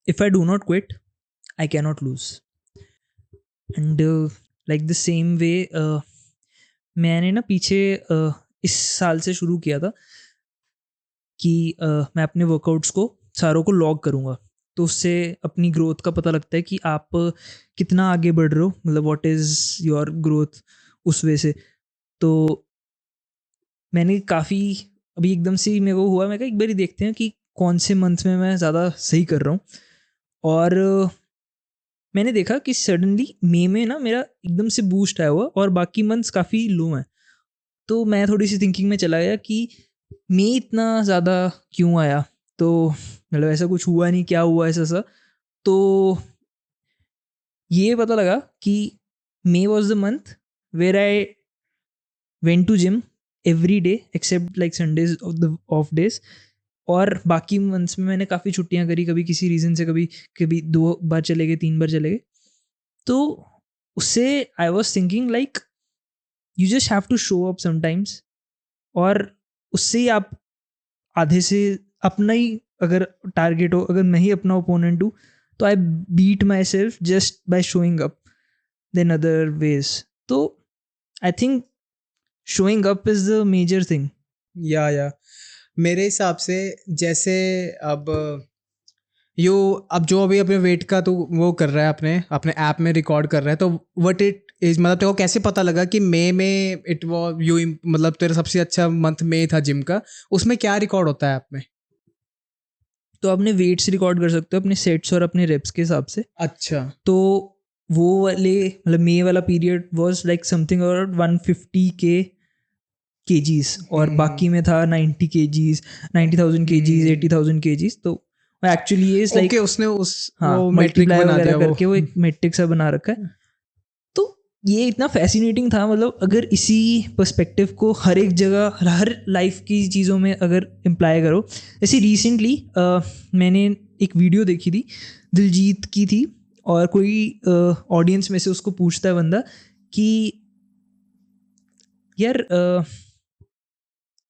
if I do not quit, I cannot lose. And like the same way, मैंने ना पीछे इस साल से शुरू किया था कि मैं अपने वर्कआउट्स को सारों को लॉग करूँगा। तो उससे अपनी ग्रोथ का पता लगता है कि आप कितना आगे बढ़ रहे हो, मतलब व्हाट इज़ योर ग्रोथ उस वे से। तो मैंने काफ़ी अभी एकदम से ही मेरे को हुआ, मैं कहा एक बारी देखते हैं कि कौन से मंथ में मैं ज़्यादा सही कर रहा हूँ। और मैंने देखा कि सडनली मई में ना मेरा एकदम से बूस्ट आया हुआ और बाकी मंथ्स काफ़ी लो हैं। तो मैं थोड़ी सी थिंकिंग में चला गया कि मई इतना ज़्यादा क्यों आया? तो मतलब ऐसा कुछ हुआ नहीं, क्या हुआ ऐसा सा? तो ये पता लगा कि May was the month where I went to gym every day except like Sundays off the off days. और बाकी मंथ्स में मैंने काफ़ी छुट्टियाँ करी, कभी किसी रीज़न से, कभी कभी 2 बार चले गए, 3 बार चले गए। तो उससे I was thinking like you just have to show up sometimes. और उससे ही आप आधे से अपना ही अगर टारगेट हो, अगर मैं ही अपना ओपोनेंट हूँ, तो I beat myself just by showing up than other ways. तो I think showing up is the major thing. या मेरे हिसाब से जैसे अब यू अब जो अभी अपने वेट का तो वो कर रहा है, अपने अपने ऐप में रिकॉर्ड कर रहा है, तो व्हाट इट इज, मतलब तेरे को कैसे पता लगा कि मई में इट वाज यू, मतलब तेरा सबसे अच्छा मंथ मई था जिम का, उसमें क्या रिकॉर्ड होता है ऐप में? तो अपने वेट्स रिकॉर्ड कर सकते हो अपने सेट्स और अपने रेप्स के हिसाब से। अच्छा। तो वो वाले मतलब मे वाला period was like something around 150 के केजीज, और बाकी में था 90 केजीज, 90,000 केजीज, 80,000 केजीज। तो एक्चुअली इज ओके, लाइक, उसने उस हाँ, वो मेट्रिक मल्टीप्लाई बना वगैरह दिया वो। करके वो एक मेट्रिक सा बना रखा है। तो ये इतना फैसिनेटिंग था, मतलब अगर इसी पर्सपेक्टिव को हर एक जगह, हर लाइफ की चीज़ों में अगर इम्प्लाई करो। जैसे रिसेंटली मैंने एक वीडियो देखी थी, दिलजीत की थी। और कोई ऑडियंस में से उसको पूछता है बंदा कि यार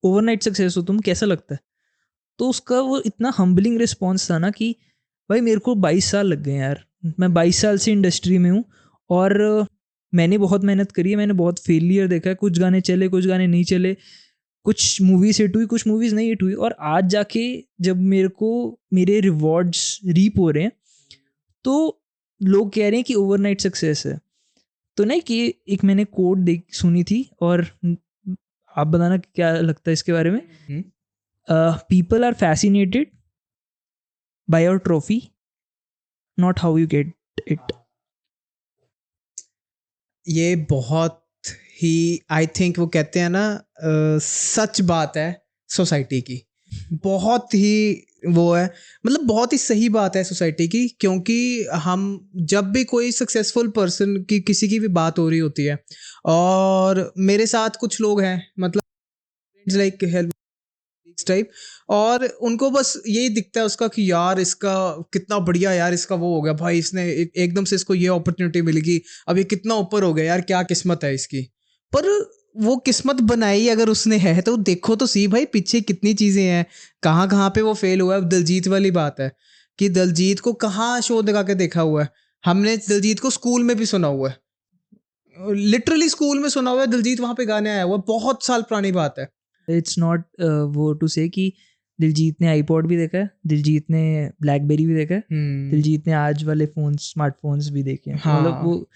ओवरनाइट सक्सेस हो तुम, कैसा लगता है? तो उसका वो इतना हम्बलिंग रिस्पॉन्स था ना कि भाई मेरे को 22 साल लग गए यार, मैं 22 साल से इंडस्ट्री में हूँ। और मैंने बहुत मेहनत करी है, मैंने बहुत फेलियर देखा है, कुछ गाने चले, कुछ गाने नहीं चले, कुछ मूवीज हिट हुई, कुछ मूवीज नहीं हिट हुई। और आज जाके जब मेरे को मेरे रिवॉर्ड्स रीप हो रहे हैं, तो लोग कह रहे हैं कि ओवरनाइट सक्सेस है। तो नहीं कि एक मैंने कोट देख सुनी थी, और आप बताना क्या लगता है इसके बारे में। People are fascinated by your trophy, not how you get it. ये बहुत ही, आई थिंक वो कहते हैं ना, सच बात है सोसाइटी की। बहुत ही वो है, मतलब बहुत ही सही बात है सोसाइटी की, क्योंकि हम जब भी कोई सक्सेसफुल पर्सन की किसी की भी बात हो रही होती है, और मेरे साथ कुछ लोग हैं, मतलब लाइक हेल्प टाइप, और उनको बस यही दिखता है उसका कि यार इसका कितना बढ़िया, यार इसका वो हो गया भाई, इसने एकदम से इसको ये अपॉर्चुनिटी मिलेगी, अब ये कितना ऊपर हो गया यार, क्या किस्मत है इसकी। पर वो किस्मत बनाई अगर उसने है तो देखो तो सी भाई पीछे कितनी चीजें हैं, कहाँ कहाँ पे वो फेल हुआ है। अब दिलजीत वाली बात है कि दिलजीत को कहाँ शो लगा के देखा हुआ है, हमने दिलजीत को स्कूल में भी सुना हुआ है, लिटरली स्कूल में सुना हुआ है, दिलजीत वहां पे गाने आया हुआ है, बहुत साल पुरानी बात है। इट्स नॉट वो टू से कि दिलजीत ने आईपॉड भी देखा है, दिलजीत ने ब्लैकबेरी भी देखा है, दिलजीत ने आज वाले फोन, स्मार्टफोन्स भी देखे हैं। तो मतलब हाँ, वो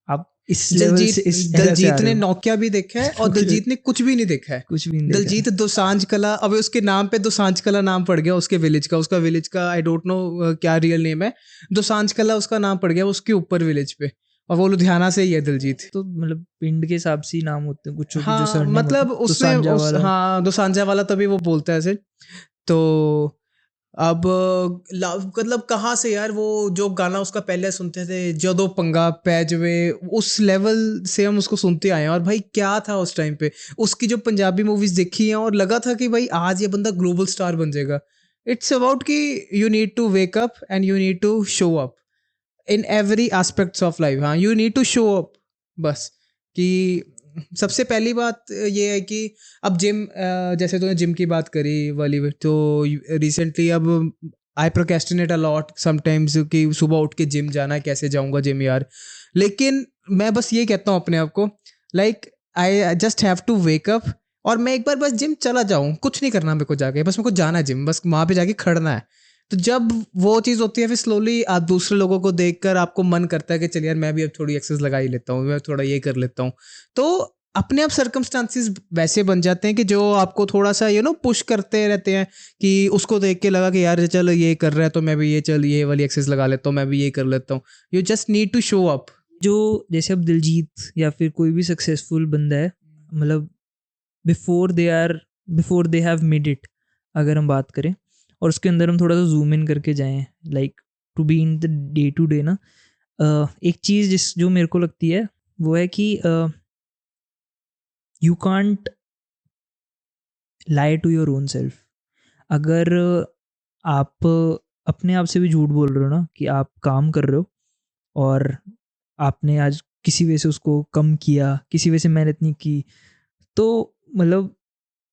आप इस लेवल से, दिलजीत इस एरा से आ दिलजीत रहे ने हो। नोकिया भी देखा है, और Okay, दिलजीत ने कुछ भी नहीं देखा है। कुछ भी नहीं देखा है। दिलजीत दोसांझ कला, अब उसके नाम पे दोसांझ कला नाम पड़ गया उसके विलेज का, उसका विलेज का आई डोंट नो क्या रियल नेम है, दोसांझ कला उसका नाम पड़ गया उसके ऊपर विलेज पे, और वो लुधियाना से ही है दिलजीत। तो मतलब पिंड के हिसाब से ही नाम होते हैं कुछ की, जो हाँ, सरनेम होते मतलब हैं, तो उसने सांझा उस, वाला। हाँ दोसांझा वाला तभी वो बोलता है ऐसे। तो अब मतलब कहाँ से यार वो जो गाना उसका पहले सुनते थे, जदों पंगा पै जवे, उस लेवल से हम उसको सुनते आए हैं। और भाई क्या था उस टाइम पे, उसकी जो पंजाबी मूवीज देखी हैं, और लगा था कि भाई आज ये बंदा ग्लोबल स्टार बन जाएगा। इट्स अबाउट कि you need to wake up and you need to show up in every aspects of life. हाँ, you need to show up, बस। कि सबसे पहली बात ये है कि अब जिम, जैसे तूने जिम की बात करी वाली, तो रिसेंटली अब आई प्रोकेस्टिनेट अ लॉट समटाइम्स कि सुबह उठ के जिम जाना है, कैसे जाऊंगा जिम यार। लेकिन मैं बस ये कहता हूँ अपने आप को, like I just have to wake up और मैं एक बार बस जिम चला जाऊँ, कुछ नहीं करना मेरे को जाके, बस मेरे को जाना है जिम, बस वहाँ पे जाके खड़ना है। तो जब वो चीज़ होती है फिर स्लोली आप दूसरे लोगों को देखकर आपको मन करता है कि चल यार मैं भी अब थोड़ी एक्सरसाइज लगा ही लेता हूँ, मैं थोड़ा ये कर लेता हूँ। तो अपने आप सर्कमस्टांसिस वैसे बन जाते हैं कि जो आपको थोड़ा सा पुश करते रहते हैं कि उसको देख के लगा कि यार चल ये कर रहा है तो मैं भी ये वाली एक्सरसाइज लगा लेता हूँ, मैं भी ये कर लेता हूँ। You just need to show up. जो जैसे अब दिलजीत या फिर कोई भी सक्सेसफुल बंदा है, मतलब before they have made it, अगर हम बात करें और उसके अंदर हम थोड़ा सा जूम इन करके जाएं, like to be in the day to day ना, एक चीज़ जो मेरे को लगती है वो है कि you can't lie to your own self. अगर आप अपने आप से भी झूठ बोल रहे हो ना कि आप काम कर रहे हो और आपने आज किसी वजह से उसको कम किया, किसी वजह से मेहनत नहीं की, तो मतलब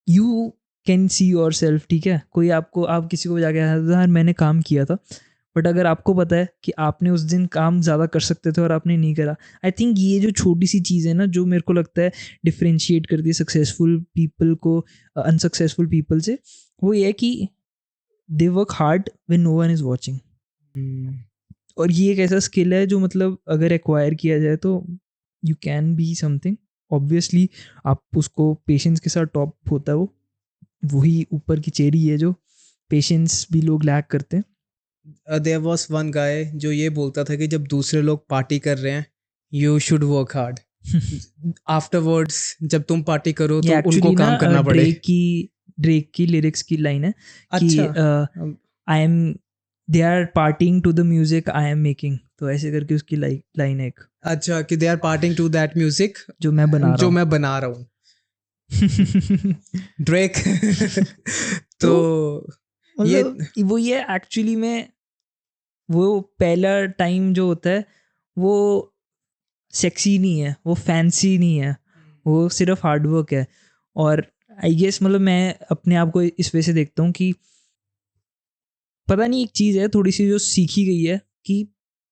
you can see your self, ठीक है। कोई आपको, आप किसी को जाके यार मैंने काम किया था, बट अगर आपको पता है कि आपने उस दिन काम ज़्यादा कर सकते थे और आपने नहीं करा, आई थिंक ये जो छोटी सी चीज़ है ना जो मेरे को लगता है डिफ्रेंशिएट करती है सक्सेसफुल पीपल को अनसक्सेसफुल पीपल से, वो ये है कि they work hard when no one is watching. और ये एक ऐसा स्किल है जो मतलब अगर एक्वायर किया जाए तो you can be something. Obviously आप उसको पेशेंस के साथ, टॉप होता है वो, वही ऊपर की चेरी है जो पेशेंस भी लोग लैक करते हैं। देयर वाज वन गाय जो ये बोलता था कि जब दूसरे लोग पार्टी कर रहे हैं you should work hard, afterwards जब तुम पार्टी करो ये तो उनको एक्चुअली ना काम करना पड़े। ड्रेक की लिरिक्स की लाइन है कि अच्छा। I am they are partying to the music I am making, तो ऐसे करके उसकी लाइन है एक, अच्छा कि they are partying to that music जो मैं बना रहा जो हूँ। मैं बना रहा हूँ, ड्रेक। तो ये मतलब वो ये एक्चुअली में वो पहला टाइम जो होता है वो सेक्सी नहीं है, वो फैंसी नहीं है, वो सिर्फ हार्डवर्क है। और आई गेस मतलब मैं अपने आप को इस वजह से देखता हूँ कि पता नहीं, एक चीज़ है थोड़ी सी जो सीखी गई है कि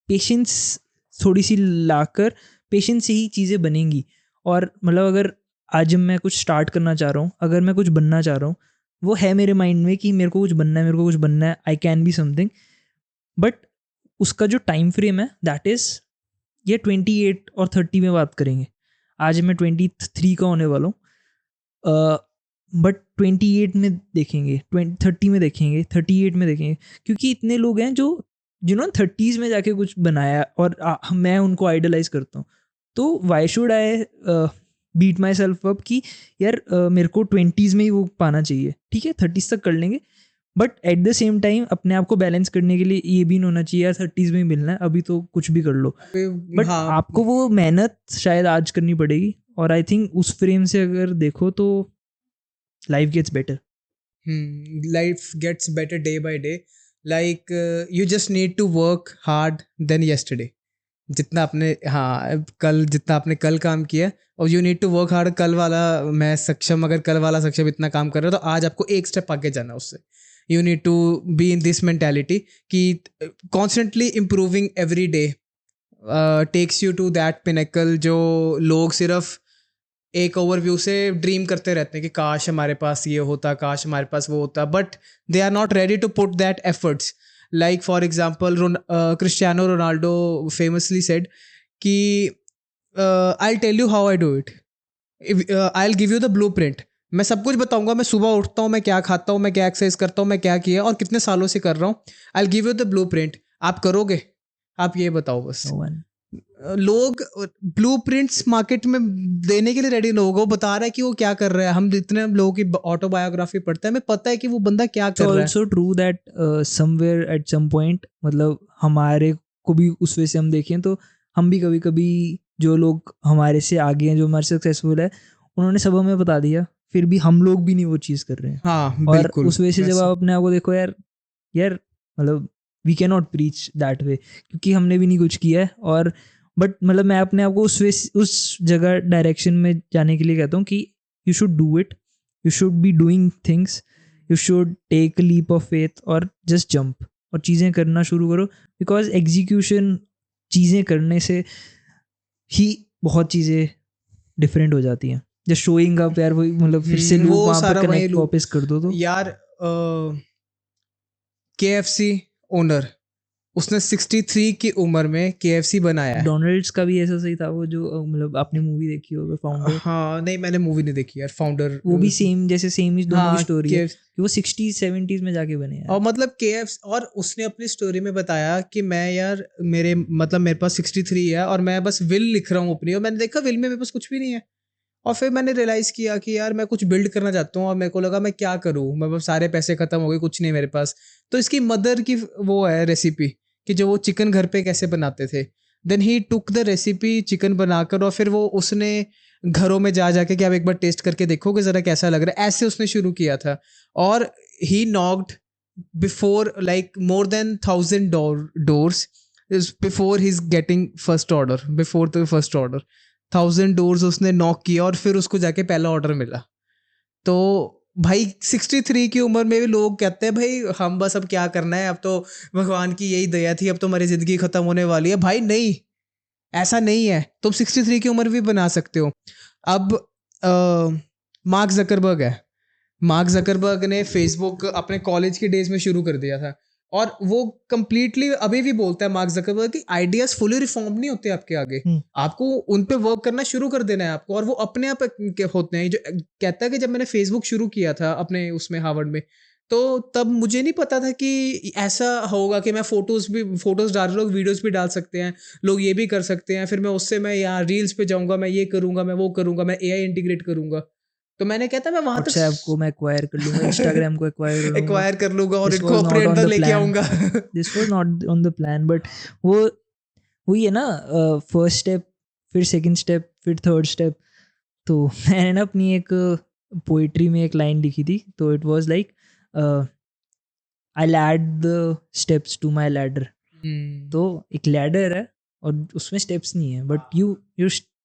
पेशेंस थोड़ी सी लाकर पेशेंस से ही चीज़ें बनेंगी। और मतलब अगर आज मैं कुछ स्टार्ट करना चाह रहा हूँ, अगर मैं कुछ बनना चाह रहा हूँ, वो है मेरे माइंड में कि मेरे को कुछ बनना है, मेरे को कुछ बनना है, I can be something, but उसका जो टाइम फ्रेम है दैट इज़ ये 28 और 30 में बात करेंगे। आज मैं 23 का होने वाला हूँ, बट 28 में देखेंगे, 30 में देखेंगे, 38 में देखेंगे, क्योंकि इतने लोग हैं जो जिन्होंने 30s में जाके कुछ बनाया और मैं उनको आइडलाइज करता हूँ। तो why should I beat myself up कि यार मेरे को 20s में ही वो पाना चाहिए, ठीक है 30s तक कर लेंगे, but at the same time अपने आप को बैलेंस करने के लिए ये भी नहीं होना चाहिए यार 30s में ही मिलना है, अभी तो कुछ भी कर लो। बट हाँ आपको वो मेहनत शायद आज करनी पड़ेगी, और आई थिंक उस फ्रेम से अगर देखो तो life gets better. life gets better day by day. Like you just need to work hard than yesterday. जितना आपने जितना आपने कल काम किया, और you need to work hard. कल वाला मैं सक्षम, अगर कल वाला सक्षम इतना काम कर रहा है तो आज आपको एक स्टेप आगे जाना उससे। You need to be in this mentality कि constantly improving every day takes you to that pinnacle जो लोग सिर्फ एक ओवरव्यू से ड्रीम करते रहते हैं कि काश हमारे पास ये होता, काश हमारे पास वो होता, but they are not ready to put that efforts. Like for example Cristiano Ronaldo famously said कि I tell you how I do it, I will give you the blueprint. मैं सब कुछ बताऊंगा, मैं सुबह उठता हूँ, मैं क्या खाता हूँ, मैं क्या एक्सरसाइज करता हूँ, मैं क्या किया और कितने सालों से कर रहा हूँ। आई will give you the blue print, आप करोगे? आप ये बताओ बस। No one. लोग ब्लूप्रिंट्स मार्केट में देने के लिए रेडी, लोग वो बता रहा है कि वो क्या कर रहा है। हम जितने लोगों की ऑटोबायोग्राफी पढ़ते हैं हमें पता है कि वो बंदा क्या It's कर रहा है। also true that somewhere at some point मतलब हमारे को भी उस वजह से हम देखें तो हम भी कभी कभी जो लोग हमारे से आगे हैं, जो हमारे सक्सेसफुल है, उन्होंने सब हमें बता दिया, फिर भी हम लोग भी नहीं वो चीज़ कर रहे हैं। हाँ और बिल्कुल। उस वजह से जब आप अपने आप को देखो यार मतलब we can not preach that way, क्योंकि हमने भी नहीं कुछ किया है। और बट मतलब मैं अपने आप को उस जगह डायरेक्शन में जाने के लिए कहता हूँ कि you should do it, you should be doing things, you should take leap of faith और जस्ट जंप। और चीज़ें करना शुरू करो, बिकॉज एग्जीक्यूशन चीज़ें करने से ही बहुत चीज़ें डिफरेंट हो जाती हैं. जस्ट शोइंग अप यार, वही मतलब फिर से लूप वो वहाँ सारा पर वही कनेक्ट लूप वापस कर दो तो. यार. KFC ओनर, उसने 63 की उम्र में KFC बनाया है. डोनाल्ड्स का भी ऐसा सही था, वो जो मतलब आपने मूवी देखी होगा फाउंडर, हाँ नहीं, मैंने मूवी नहीं देखी यार फाउंडर. वो भी सेम, जैसे सेम ही दोनों की हाँ स्टोरी है कि वो 60s 70s में जाके बने यार. और मतलब KFC, और उसने अपनी स्टोरी में बताया कि मैं यार मेरे पास 63 है और मैं बस विल लिख रहा हूँ अपनी, और मैंने देखा विल में मेरे पास कुछ भी नहीं है. और फिर मैंने रियलाइज़ किया कि यार मैं कुछ बिल्ड करना चाहता हूँ, और मेरे को लगा मैं क्या करूँ, मैं बस सारे पैसे खत्म हो गए, कुछ नहीं मेरे पास. तो इसकी मदर की वो है रेसिपी कि जो वो चिकन घर पे कैसे बनाते थे. Then he took the recipe chicken बनाकर, और फिर वो उसने घरों में जा जाके कि आप एक बार टेस्ट करके देखोगे ज़रा कैसा लग रहा है, ऐसे उसने शुरू किया था. और ही knocked before like more than 1000 doors before he is getting first order, before the first order 1000 doors उसने नॉक किया और फिर उसको जाके पहला ऑर्डर मिला. तो भाई 63 की उम्र में भी लोग कहते हैं भाई हम बस अब क्या करना है, अब तो भगवान की यही दया थी, अब तो हमारी जिंदगी खत्म होने वाली है. भाई नहीं, ऐसा नहीं है. तुम 63 की उम्र भी बना सकते हो. अब मार्क जकरबर्ग है. मार्क जकरबर्ग ने फेसबुक अपने कॉलेज के डेज में शुरू कर दिया था, और वो कंप्लीटली अभी भी बोलता है मार्क जकरबर्ग कि आइडियाज फुली रिफॉर्म नहीं होते आपके आगे, आपको उन पे वर्क करना शुरू कर देना है आपको, और वो अपने आप होते हैं. जो कहता है कि जब मैंने फेसबुक शुरू किया था अपने उसमें हार्वर्ड में, तो तब मुझे नहीं पता था कि ऐसा होगा कि मैं फोटोज डाल रहा हूँ, वीडियोस भी डाल सकते हैं लोग, ये भी कर सकते हैं, फिर मैं उससे मैं यहाँ रील्स पे जाऊंगा, मैं ये करूंगा, मैं वो करूंगा, मैं AI इंटीग्रेट करूंगा. तो मैंने कहता मैं वहां तक व्हाट्सएप को मैं एक्वायर कर लूंगा, इंस्टाग्राम को एक्वायर कर लूंगा. एक्वायर कर लूंगा और दिस इनको वाज अपने नॉट ऑन अंदर द लेके प्लान. आऊंगा. This was not on the plan, but वो वही है ना, फर्स्ट स्टेप, फिर सेकंड स्टेप, फिर थर्ड स्टेप. तो मैंने ना अपनी एक पोइट्री में एक लाइन लिखी थी, तो it was like I add the steps to my ladder. तो एक लैडर है और उसमें स्टेप्स नहीं है, but you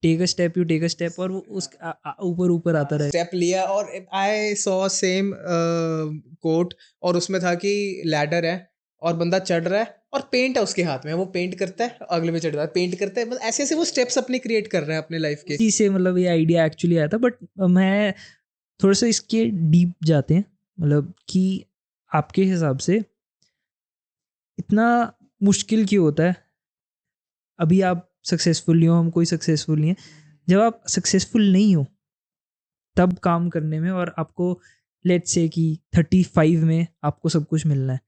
take a step, you take a step, और वो उस ऊपर ऊपर आता रहे. स्टेप लिया, और आई सॉ सेम कोट, और उसमें था कि लैडर है और बंदा चढ़ रहा है और पेंट है उसके हाथ में, वो पेंट करता है, अगले में चढ़ रहा है, पेंट करता है, मतलब ऐसे ऐसे वो स्टेप्स अपने क्रिएट कर रहे हैं अपने लाइफ के. इसी से मतलब ये आइडिया एक्चुअली आया था, बट मैं थोड़ा सा इसके डीप जाते हैं, मतलब कि आपके हिसाब से इतना मुश्किल क्यों होता है. अभी आप सक्सेसफुल नहीं हो, हम कोई सक्सेसफुल नहीं है, जब आप सक्सेसफुल नहीं हो तब काम करने में, और आपको लेट्स से कि 35 में आपको सब कुछ मिलना है,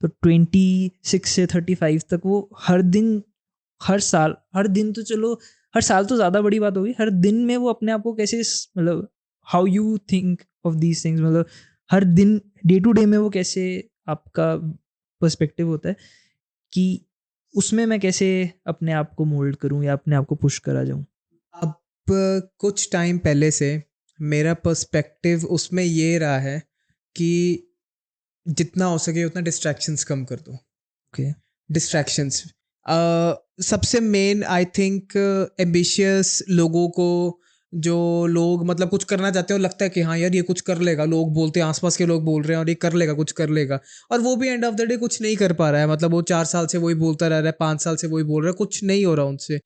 तो 26 से 35 तक वो हर दिन, हर दिन तो चलो, हर साल तो ज़्यादा बड़ी बात होगी, हर दिन में वो अपने आप को कैसे मतलब how you think of these things, मतलब हर दिन डे टू डे में वो कैसे आपका पर्सपेक्टिव होता है कि उसमें मैं कैसे अपने आप को मोल्ड करूं या अपने आप को पुश करा जाऊं. अब कुछ टाइम पहले से मेरा पर्सपेक्टिव उसमें ये रहा है कि जितना हो सके उतना डिस्ट्रैक्शंस कम कर दो. ओके. डिस्ट्रैक्शंस सबसे मेन आई थिंक एम्बिशियस लोगों को, जो लोग मतलब कुछ करना चाहते हैं और लगता है कि हाँ यार ये कुछ कर लेगा, लोग बोलते हैं, आसपास के लोग बोल रहे हैं और ये कर लेगा, कुछ कर लेगा, और वो भी एंड ऑफ द डे कुछ नहीं कर पा रहा है. मतलब वो 4 साल से वही बोलता रह रहा है, 5 साल से वही बोल रहा है, कुछ नहीं हो रहा उनसे.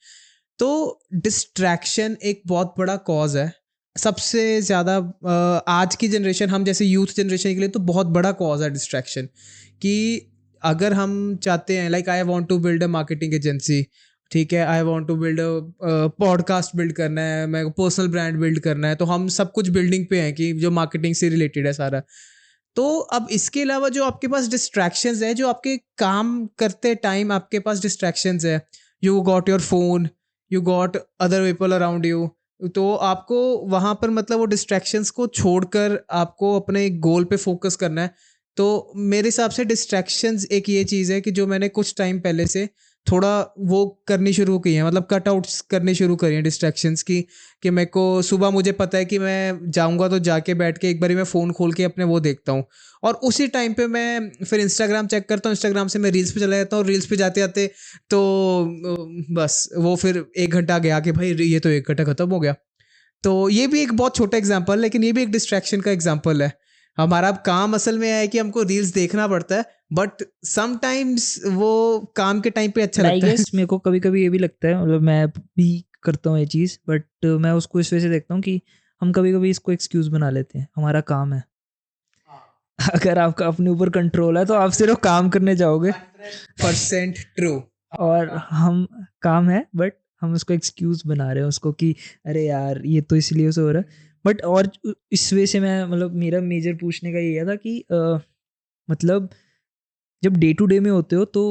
तो डिस्ट्रैक्शन एक बहुत बड़ा कॉज है सबसे ज़्यादा. आज की जनरेशन, हम जैसे यूथ जनरेशन के लिए तो बहुत बड़ा कॉज है डिस्ट्रैक्शन. कि अगर हम चाहते हैं like I want to build a marketing agency, ठीक है, I want to build a podcast build करना है, मैं पर्सनल ब्रांड बिल्ड करना है, तो हम सब कुछ बिल्डिंग पे हैं कि जो मार्केटिंग से रिलेटेड है सारा. तो अब इसके अलावा जो आपके पास डिस्ट्रैक्शंस है, जो आपके काम करते टाइम आपके पास डिस्ट्रैक्शंस है, you got your phone, you got other people around you, तो आपको वहाँ पर मतलब वो डिस्ट्रैक्शंस को छोड़कर आपको अपने गोल पे फोकस करना है. तो मेरे हिसाब से डिस्ट्रैक्शंस एक ये चीज़ है कि जो मैंने कुछ टाइम पहले से थोड़ा वो करनी शुरू की है, मतलब कट आउट्स करनी शुरू करी हैं डिस्ट्रैक्शंस की. कि मेरे को सुबह मुझे पता है कि मैं जाऊंगा तो जाके बैठ के एक बारी मैं फ़ोन खोल के अपने वो देखता हूँ, और उसी टाइम पे मैं फिर इंस्टाग्राम चेक करता हूँ, इंस्टाग्राम से मैं रील्स पे चला जाता हूँ, रील्स पे जाते जाते तो बस वो फिर 1 घंटा गया कि भाई ये तो 1 घंटा ख़त्म हो गया. तो ये भी एक बहुत छोटा एग्जाम्पल, लेकिन ये भी एक डिस्ट्रैक्शन का एग्जाम्पल है. हमारा काम असल में है कि हमको रील्स देखना पड़ता है, बट समटाइम्स वो काम के टाइम पे अच्छा आई लगता है. गेस मेरे को कभी कभी ये भी लगता है, मतलब मैं भी करता हूँ ये चीज़, बट मैं उसको इस वजह से देखता हूँ कि हम कभी कभी इसको एक्सक्यूज़ बना लेते हैं, हमारा काम है. अगर आपका अपने ऊपर कंट्रोल है तो आप सिर्फ काम करने जाओगे, 100% ट्रू. और हम काम है बट हम उसको एक्सक्यूज़ बना रहे हैं उसको कि अरे यार ये तो इसलिए से हो रहा है. बट और इस वजह से मैं, मतलब मेरा मेजर पूछने का ये था कि मतलब जब डे टू डे में होते हो तो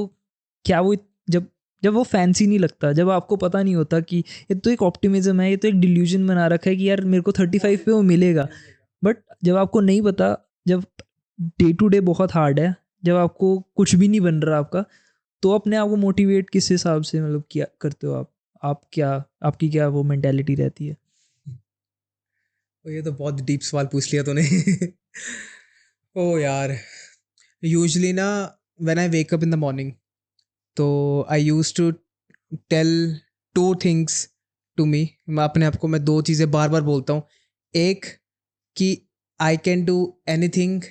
क्या वो, जब जब वो फैंसी नहीं लगता, जब आपको पता नहीं होता कि ये तो एक ऑप्टिमिज्म है, ये तो एक डिल्यूजन बना रखा है कि यार मेरे को 35 पे वो मिलेगा. बट जब आपको नहीं पता, जब डे टू डे बहुत हार्ड है, जब आपको कुछ भी नहीं बन रहा आपका, तो अपने आप को मोटिवेट किस हिसाब से मतलब क्या करते हो आप क्या, आपकी क्या वो मेंटेलिटी रहती है? ये तो बहुत डीप सवाल पूछ लिया तूने. ओ यार, यूजली ना when I wake up in the morning, तो I use to tell two things to me. मैं अपने आप को मैं दो चीज़ें बार बार बोलता हूँ. एक, कि I can do anything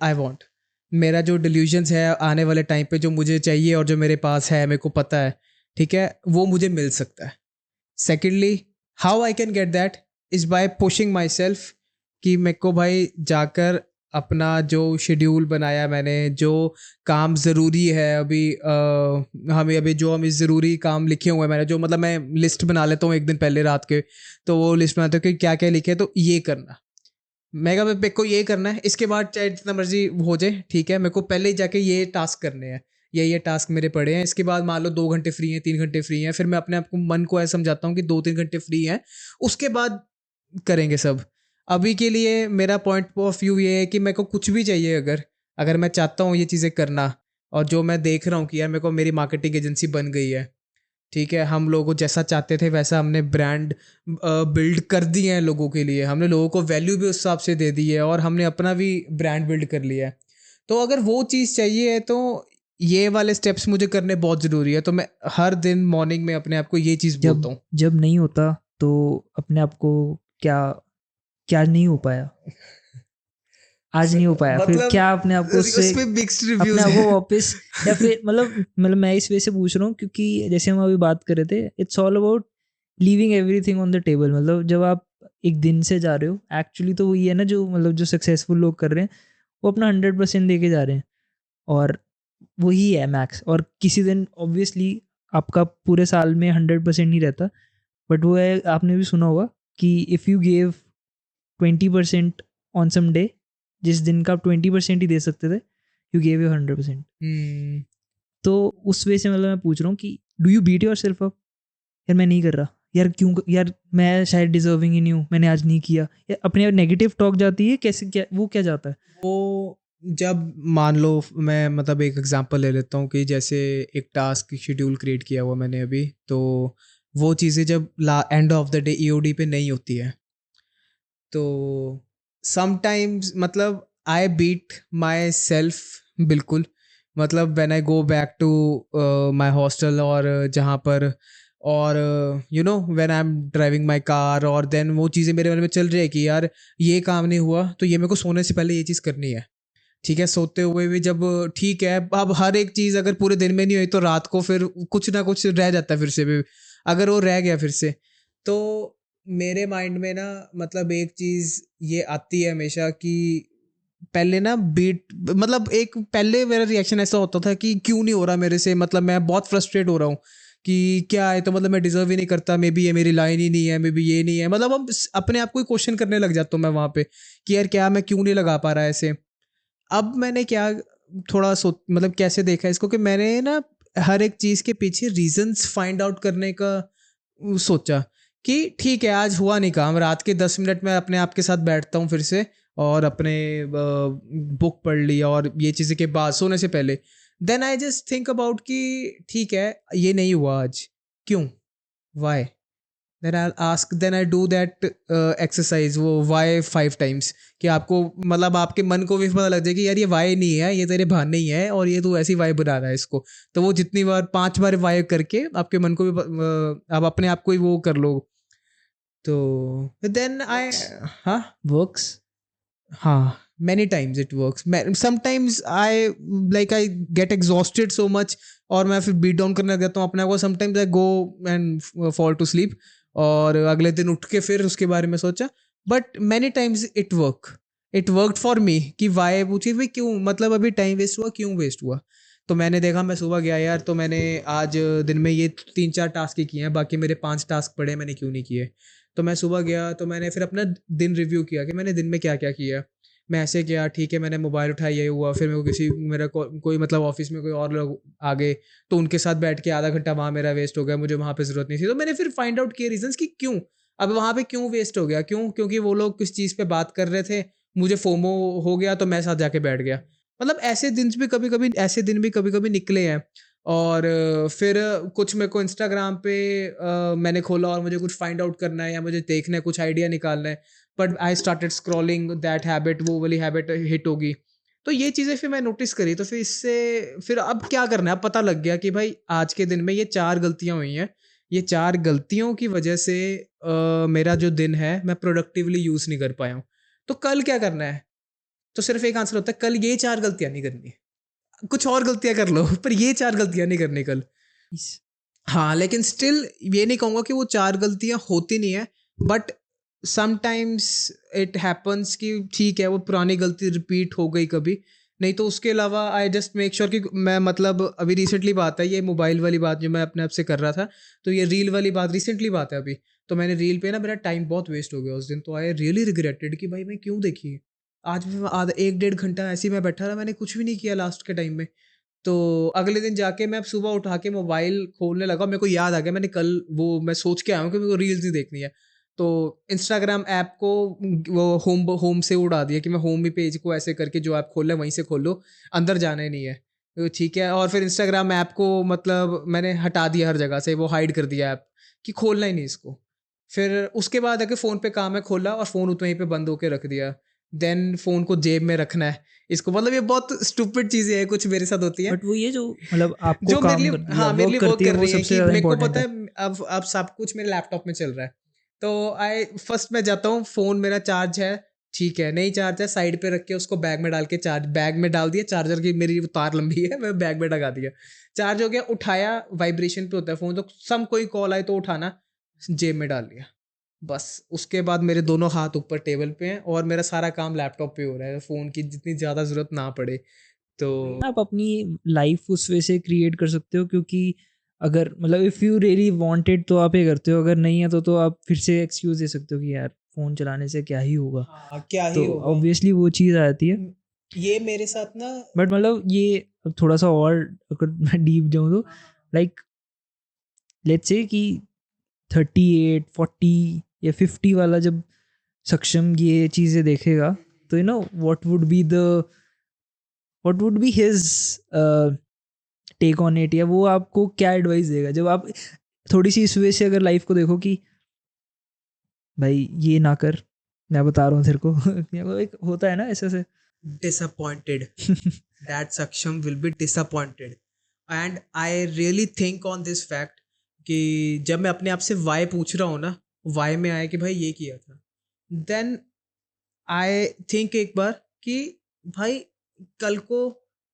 I want. मेरा जो डिल्यूजन्स है आने वाले टाइम पे, जो मुझे चाहिए और जो मेरे पास है, मेरे को पता है, ठीक है, वो मुझे मिल सकता है. Secondly, how I can get that is by pushing my self. कि मेरे को भाई जाकर अपना जो शेड्यूल बनाया मैंने, जो काम ज़रूरी है अभी, हमें अभी जो हम इस ज़रूरी काम लिखे हुए हैं मैंने, जो मतलब मैं लिस्ट बना लेता हूँ एक दिन पहले रात के, तो वो लिस्ट बनाता हूँ कि क्या क्या लिखे, तो ये करना, मेरे को ये करना है. इसके बाद चाहे जितना मर्जी हो जाए, ठीक है, मेरे को पहले ही जाके ये टास्क करने हैं, ये टास्क मेरे पड़े हैं. इसके बाद मान लो 2 घंटे फ्री हैं, 3 घंटे फ्री हैं, फिर मैं अपने आप को मन को ऐसा समझाता हूँ कि 2-3 घंटे फ्री हैं, उसके बाद करेंगे सब. अभी के लिए मेरा पॉइंट ऑफ व्यू ये है कि मेरे को कुछ भी चाहिए, अगर अगर मैं चाहता हूँ ये चीज़ें करना, और जो मैं देख रहा हूँ कि यार मेरे को मेरी मार्केटिंग एजेंसी बन गई है, ठीक है, हम लोगों को जैसा चाहते थे वैसा हमने ब्रांड बिल्ड कर दिए हैं लोगों के लिए, हमने लोगों को वैल्यू भी उस हिसाब से दे दी है, और हमने अपना भी ब्रांड बिल्ड कर लिया है. तो अगर वो चीज़ चाहिए है, तो ये वाले स्टेप्स मुझे करने बहुत ज़रूरी है. तो मैं हर दिन मॉर्निंग में अपने आप को ये चीज़ जब बोलता हूँ. जब नहीं होता तो अपने आप को क्या, क्या नहीं हो पाया, आज नहीं हो पाया, फिर मतलब क्या अपने आप को उससे, उसमें मिक्स्ड अपने रिव्यूज आप को है. वापस, या फिर मतलब मैं इस वजह से पूछ रहा हूँ क्योंकि जैसे हम अभी बात कर रहे थे, it's all about leaving everything on the table. मतलब जब आप एक दिन से जा रहे हो, एक्चुअली तो वही है ना, जो मतलब जो सक्सेसफुल लोग कर रहे हैं वो अपना 100% दे के जा रहे हैं, और वही है मैक्स. और किसी दिन ऑब्वियसली आपका पूरे साल में 100% नहीं रहता, बट वो है, आपने भी सुना होगा कि if you gave 20% on some day, जिस दिन का आप 20% ही दे सकते थे, यू गेव यू 100%. हम्म. तो उस वजह से मतलब मैं पूछ रहा हूँ कि do you beat yourself up, यार मैं नहीं कर रहा, यार क्यों, यार मैं शायद डिजर्विंग ही नहीं हूँ, मैंने आज नहीं किया, या अपने नेगेटिव टॉक जाती है कैसे, क्या वो क्या जाता है? वो जब मान लो, मैं मतलब एक एग्जांपल ले लेता हूँ कि जैसे एक टास्क शेड्यूल क्रिएट किया हुआ मैंने अभी, तो वो चीज़ें जब end of the day EOD पे नहीं होती है, तो समटाइम्स मतलब आई बीट माई सेल्फ, बिल्कुल. मतलब when I go back to my hostel, और जहाँ पर, और you know when I am driving my car, और देन वो चीज़ें मेरे मन में चल रही है कि यार ये काम नहीं हुआ, तो ये मेरे को सोने से पहले ये चीज़ करनी है, ठीक है, सोते हुए भी जब, ठीक है, अब हर एक चीज़ अगर पूरे दिन में नहीं हुई तो रात को फिर कुछ ना कुछ रह जाता है फिर से भी, अगर वो रह गया फिर से, तो मेरे माइंड में ना मतलब एक चीज़ ये आती है हमेशा कि पहले ना बीट, मतलब एक पहले मेरा रिएक्शन ऐसा होता था कि क्यों नहीं हो रहा मेरे से, मतलब मैं बहुत फ्रस्ट्रेट हो रहा हूँ कि क्या है, तो मतलब मैं डिजर्व ही नहीं करता, मे बी ये मेरी लाइन ही नहीं है, मे बी ये नहीं है, मतलब अब अपने आप को ही क्वेश्चन करने लग जाता हूँ मैं वहाँ पे कि यार क्या मैं क्यों नहीं लगा पा रहा ऐसे. अब मैंने क्या थोड़ा मतलब कैसे देखा इसको, कि मैंने ना हर एक चीज़ के पीछे रीजंस फाइंड आउट करने का सोचा कि ठीक है, आज हुआ नहीं काम, रात के 10 मिनट में अपने आप के साथ बैठता हूँ फिर से, और अपने बुक पढ़ लिया और ये चीज़ें के बाद सोने से पहले, then I just think about कि ठीक है, ये नहीं हुआ आज, क्यों, why, then I do that exercise, वो why 5 times, कि आपको मतलब आपके मन को भी पता लग जाए कि यार ये why नहीं है, ये तेरे बहाने ही है, और ये तू ऐसी why बना रहा है इसको. तो वो जितनी बार 5 बार why करके आपके मन को भी आप अपने आप को ही वो कर लो, तो then I, हाँ वर्क्स. हाँ, many times it works. Sometimes I get exhausted so much, और मैं फिर बीट डाउन करने लग जाता हूँ अपने आप को. Sometimes I go and fall to sleep, और अगले दिन उठ के फिर उसके बारे में सोचा. But many times it worked for me. कि वाई पूछी भाई क्यों, मतलब अभी टाइम वेस्ट हुआ, क्यों वेस्ट हुआ. तो मैंने देखा, मैं सुबह गया यार, तो मैंने आज दिन में ये 3-4 टास्क ही किए हैं, बाकी मेरे 5 टास्क पड़े, मैंने क्यों नहीं किए. तो मैं सुबह गया, तो मैंने फिर अपना दिन रिव्यू किया कि मैंने दिन में क्या क्या किया. मैं ऐसे किया, ठीक है, मैंने मोबाइल उठाया, ये हुआ. फिर मेरे को मेरा कोई मतलब ऑफिस में कोई और लोग आ गए, तो उनके साथ बैठ के आधा घंटा वहाँ मेरा वेस्ट हो गया, मुझे वहाँ पे ज़रूरत नहीं थी. तो मैंने फिर फाइंड आउट किए रीजंस कि क्यों अब वहाँ पे क्यों वेस्ट हो गया. क्यों? क्योंकि वो लोग किस चीज़ पे बात कर रहे थे, मुझे फोमो हो गया, तो मैं साथ जाके बैठ गया. मतलब ऐसे दिन भी कभी कभी निकले हैं. और फिर कुछ मेरे को इंस्टाग्राम पे मैंने खोला, और मुझे कुछ फाइंड आउट करना है या मुझे देखना है, कुछ आइडिया निकालना है. But I started scrolling, that habit, वो वाली हैबिट हिट होगी. तो ये चीज़ें फिर मैं नोटिस करी. तो फिर इससे फिर अब क्या करना है, अब पता लग गया कि भाई आज के दिन में ये 4 गलतियाँ हुई हैं. ये 4 गलतियों की वजह से मेरा जो दिन है मैं प्रोडक्टिवली यूज़ नहीं कर पाया हूँ. तो कल क्या करना है? तो सिर्फ एक आंसर होता है, कल ये 4 गलतियाँ नहीं करनी है. कुछ और गलतियाँ कर लो, पर ये 4 गलतियाँ नहीं करनी कल. हाँ, लेकिन स्टिल ये नहीं कहूँगा कि वो 4 गलतियाँ होती नहीं है. बट समटाइम्स इट हैपन्स कि ठीक है, वो पुरानी गलती रिपीट हो गई कभी. नहीं तो उसके अलावा आई जस्ट मेक श्योर कि मैं, मतलब अभी रिसेंटली बात है ये मोबाइल वाली बात जो मैं अपने आप से कर रहा था, तो ये रील वाली बात रिसेंटली बात है अभी. तो मैंने रील पे ना, मेरा टाइम बहुत वेस्ट हो गया उस दिन. तो आई रियली रिग्रेटेड कि भाई मैं क्यों देखी. आज भी मैं आधा 1-1.5 घंटा ऐसे ही मैं बैठा रहा, मैंने कुछ भी नहीं किया लास्ट के टाइम में. तो अगले दिन जाके मैं सुबह उठा के मोबाइल खोलने लगा, मेरे को याद आ गया, मैंने कल वो मैं सोच के आया हूँ कि मेरे को रील्स ही देखनी है. तो इंस्टाग्राम ऐप को वो होम से उड़ा दिया कि मैं होम ही पेज को ऐसे करके जो ऐप खोल है वहीं से खोलो, अंदर जाना ही नहीं है. तो ठीक है. और फिर इंस्टाग्राम ऐप को मतलब मैंने हटा दिया हर जगह से, वो हाइड कर दिया ऐप कि खोलना ही नहीं इसको. फिर उसके बाद आके फ़ोन पे काम है खोला, और फ़ोन वहीं पे बंद होके रख दिया. देन फ़ोन को जेब में रखना है इसको, मतलब ये बहुत स्टूपिड चीज़ें हैं, कुछ मेरे साथ होती हैं बट वो ये जो मतलब आपको जो मेरे काम लिए, करती है, हाँ, मेरे वर्क लिए वर्क करती है, कर वो रही हैं. सबसे कि ज़्यादा मेरे को इम्पोर्टेंट पता है. है अब सब कुछ मेरे लैपटॉप में चल रहा है. तो आई फर्स्ट मैं जाता हूँ, फ़ोन मेरा चार्ज है, ठीक है, नहीं चार्ज है, साइड पे रख के उसको बैग में डाल के चार्ज बैग में डाल दिया. चार्जर की मेरी तार लंबी है, मैं बैग में लगा दिया. चार्ज हो गया, उठाया, वाइब्रेशन पे होता है फ़ोन, तो सम कोई कॉल आए तो उठाना, जेब में डाल लिया. बस उसके बाद मेरे दोनों हाथ ऊपर टेबल पे हैं, और मेरा सारा काम लैपटॉप पे हो रहा है, फ़ोन की जितनी ज़्यादा ज़रूरत ना पड़े. तो आप अपनी लाइफ उस वे से क्रिएट कर सकते हो, क्योंकि अगर मतलब इफ़ यू रियली वांटेड तो आप ये करते हो, अगर नहीं है तो आप फिर से एक्सक्यूज़ दे सकते हो कि यार फ़ोन चलाने से क्या ही होगा. हाँ, क्या ही तो होगा. ऑब्वियसली वो चीज़ आ जाती है. ये मेरे साथ ना, बट मतलब ये अब थोड़ा सा और अगर मैं डीप जाऊँ तो लाइक लेट्स से कि 38, 40 या 50 वाला जब सक्षम ये चीज़ें देखेगा, तो what would be his take on it, या वो आपको क्या एडवाइस देगा जब आप थोड़ी सी इस वे से अगर लाइफ को देखो कि भाई ये ना कर, मैं बता रहा हूँ तेरे को. या वो एक होता है ना ऐसे से. disappointed. That Saksham will be disappointed. And I really think on this fact कि जब मैं अपने आप से वाई पूछ रहा हूँ ना, वाई में आया कि भाई ये किया था, देन आई थिंक एक बार कि भाई कल को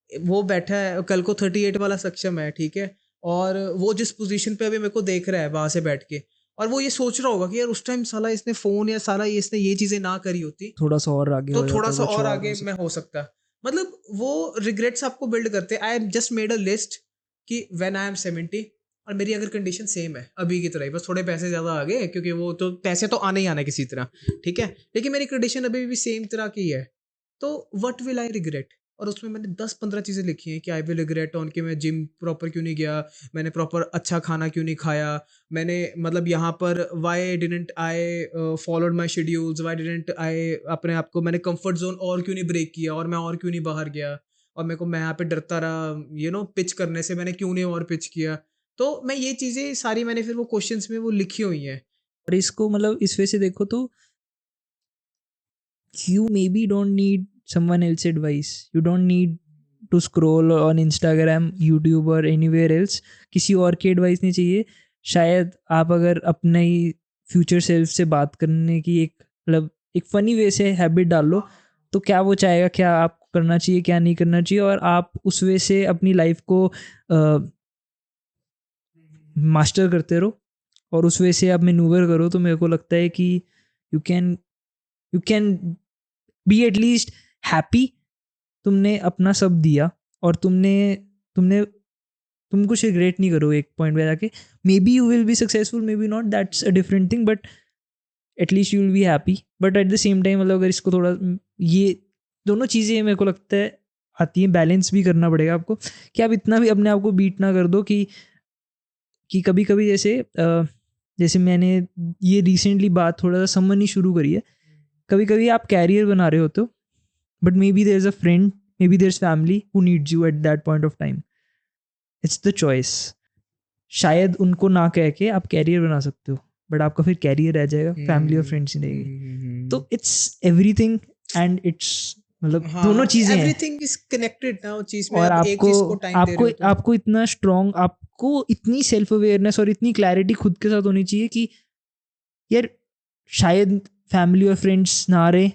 वो बैठा है, कल को 38 वाला सक्षम है, ठीक है, और वो जिस पोजीशन पे अभी मेरे को देख रहा है वहां से बैठ के, और वो ये सोच रहा होगा कि यार उस टाइम साला इसने फोन, या साला इसने ये चीजें ना करी होती थोड़ा सा और आगे तो हो थोड़ा जाता, सा कुछ और और आगे हो मैं सकता. हो सकता. मतलब वो रिग्रेट्स आपको बिल्ड करते. I just made a list कि व्हेन आई एम 70, और मेरी अगर कंडीशन सेम है अभी की तरह ही, बस थोड़े पैसे ज़्यादा आ गए, क्योंकि वो तो पैसे तो आने ही आने किसी तरह, ठीक है, लेकिन मेरी कंडीशन अभी भी सेम तरह की है. तो व्हाट विल आई रिग्रेट. और उसमें मैंने 10-15 चीज़ें लिखी हैं कि आई विल रिग्रेट ऑन कि मैं जिम प्रॉपर क्यों नहीं गया, मैंने प्रॉपर अच्छा खाना क्यों नहीं खाया, मैंने मतलब यहाँ पर why didn't I followed my schedules, why didn't I अपने आप को मैंने कंफर्ट जोन और क्यों नहीं ब्रेक किया, और मैं और क्यों नहीं बाहर गया, और मेरे को मैं यहाँ पे डरता रहा पिच करने से, मैंने क्यों नहीं और पिच किया. तो मैं ये चीज़ें सारी मैंने फिर वो क्वेश्चंस में वो लिखी हुई हैं. और इसको मतलब इस वे से देखो तो you maybe don't need someone else advice, you don't need to scroll on Instagram, YouTube or anywhere else. किसी और की एडवाइस नहीं चाहिए. शायद आप अगर अपने ही फ्यूचर सेल्फ से बात करने की एक मतलब एक फ़नी वे से हैबिट डाल लो, तो क्या वो चाहेगा क्या आपको करना चाहिए क्या नहीं करना चाहिए, और आप उस वे से अपनी लाइफ को मास्टर करते रहो और उस वे से आप मैनूवर करो, तो मेरे को लगता है कि you can be at least happy. तुमने अपना सब दिया और तुमने तुम कुछ रिग्रेट नहीं करो एक पॉइंट पे जाके। May be you will be successful, may be not, that's a different thing, but at least you will be happy. But at the same time मतलब अगर इसको थोड़ा ये दोनों चीज़ें मेरे को लगता है आती हैं, बैलेंस भी करना पड़ेगा आपको कि आप इतना भी अपने आप को बीट ना कर दो कि कभी कभी जैसे मैंने ये रिसेंटली बात थोड़ा सा समझनी शुरू करी है। कभी कभी आप कैरियर बना रहे होते हो, but maybe there is a friend, maybe there is family who needs you at that point of time. It's the choice. शायद उनको ना कह के आप कैरियर बना सकते हो, बट आपका फिर कैरियर रह जाएगा, फैमिली और फ्रेंड्स ही रहेगी। तो इट्स एवरीथिंग एंड इट्स मतलब दोनों हाँ, चीज़ें हैं। एवरीथिंग इज कनेक्टेड ना, वो चीज में और आप एक आपको चीज को टाइम दे रहे आपको हो तो आपको इतना स्ट्रॉन्ग, आपको इतनी सेल्फ अवेयरनेस और इतनी क्लैरिटी खुद के साथ होनी चाहिए कि यार शायद फैमिली और फ्रेंड्स ना रहे,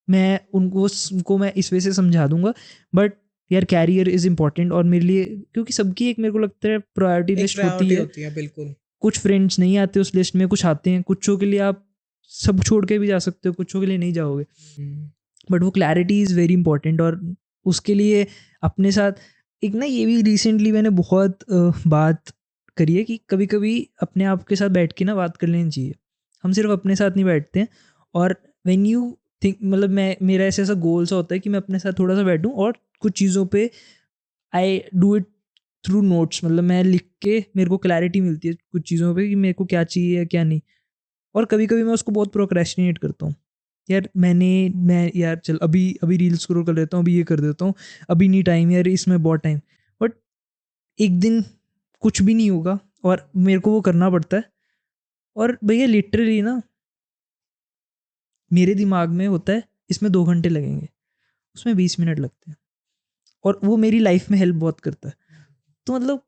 मैं उनको मैं इस वजह से समझा दूंगा, बट यार कैरियर इज़ इम्पॉर्टेंट और मेरे लिए, क्योंकि सबकी एक मेरे को लगता है प्रायोरिटी एक लिस्ट होती प्रायोरिटी है। होती है, बिल्कुल। कुछ फ्रेंड्स नहीं आते उस लिस्ट में, कुछ आते हैं, कुछों के लिए आप सब छोड़ के भी जा सकते हो, कुछों के लिए नहीं जाओगे, हम्म, बट वो क्लैरिटी इज़ वेरी इंपॉर्टेंट। और उसके लिए अपने साथ एक ना, ये भी रिसेंटली मैंने बहुत बात करी है कि कभी कभी अपने आप के साथ बैठ के ना बात कर लेनी चाहिए। हम सिर्फ अपने साथ नहीं बैठते हैं, और व्हेन यू थिंक, मतलब मैं मेरा ऐसा गोल सा होता है कि मैं अपने साथ थोड़ा सा बैठूं और कुछ चीज़ों पे आई डू इट थ्रू नोट्स, मतलब मैं लिख के मेरे को क्लैरिटी मिलती है कुछ चीज़ों पे कि मेरे को क्या चाहिए या क्या नहीं। और कभी कभी मैं उसको बहुत प्रोक्रेस्टिनेट करता हूँ, यार मैं यार चल अभी अभी रील स्क्रॉल कर लेता हूँ, अभी ये कर देता हूँ, अभी नहीं टाइम, यार इसमें बहुत टाइम। बट एक दिन कुछ भी नहीं होगा और मेरे को वो करना पड़ता है। और भैया लिटरली ना, मेरे दिमाग में होता है इसमें 2 घंटे लगेंगे, उसमें 20 मिनट लगते हैं, और वो मेरी लाइफ में हेल्प बहुत करता है। तो मतलब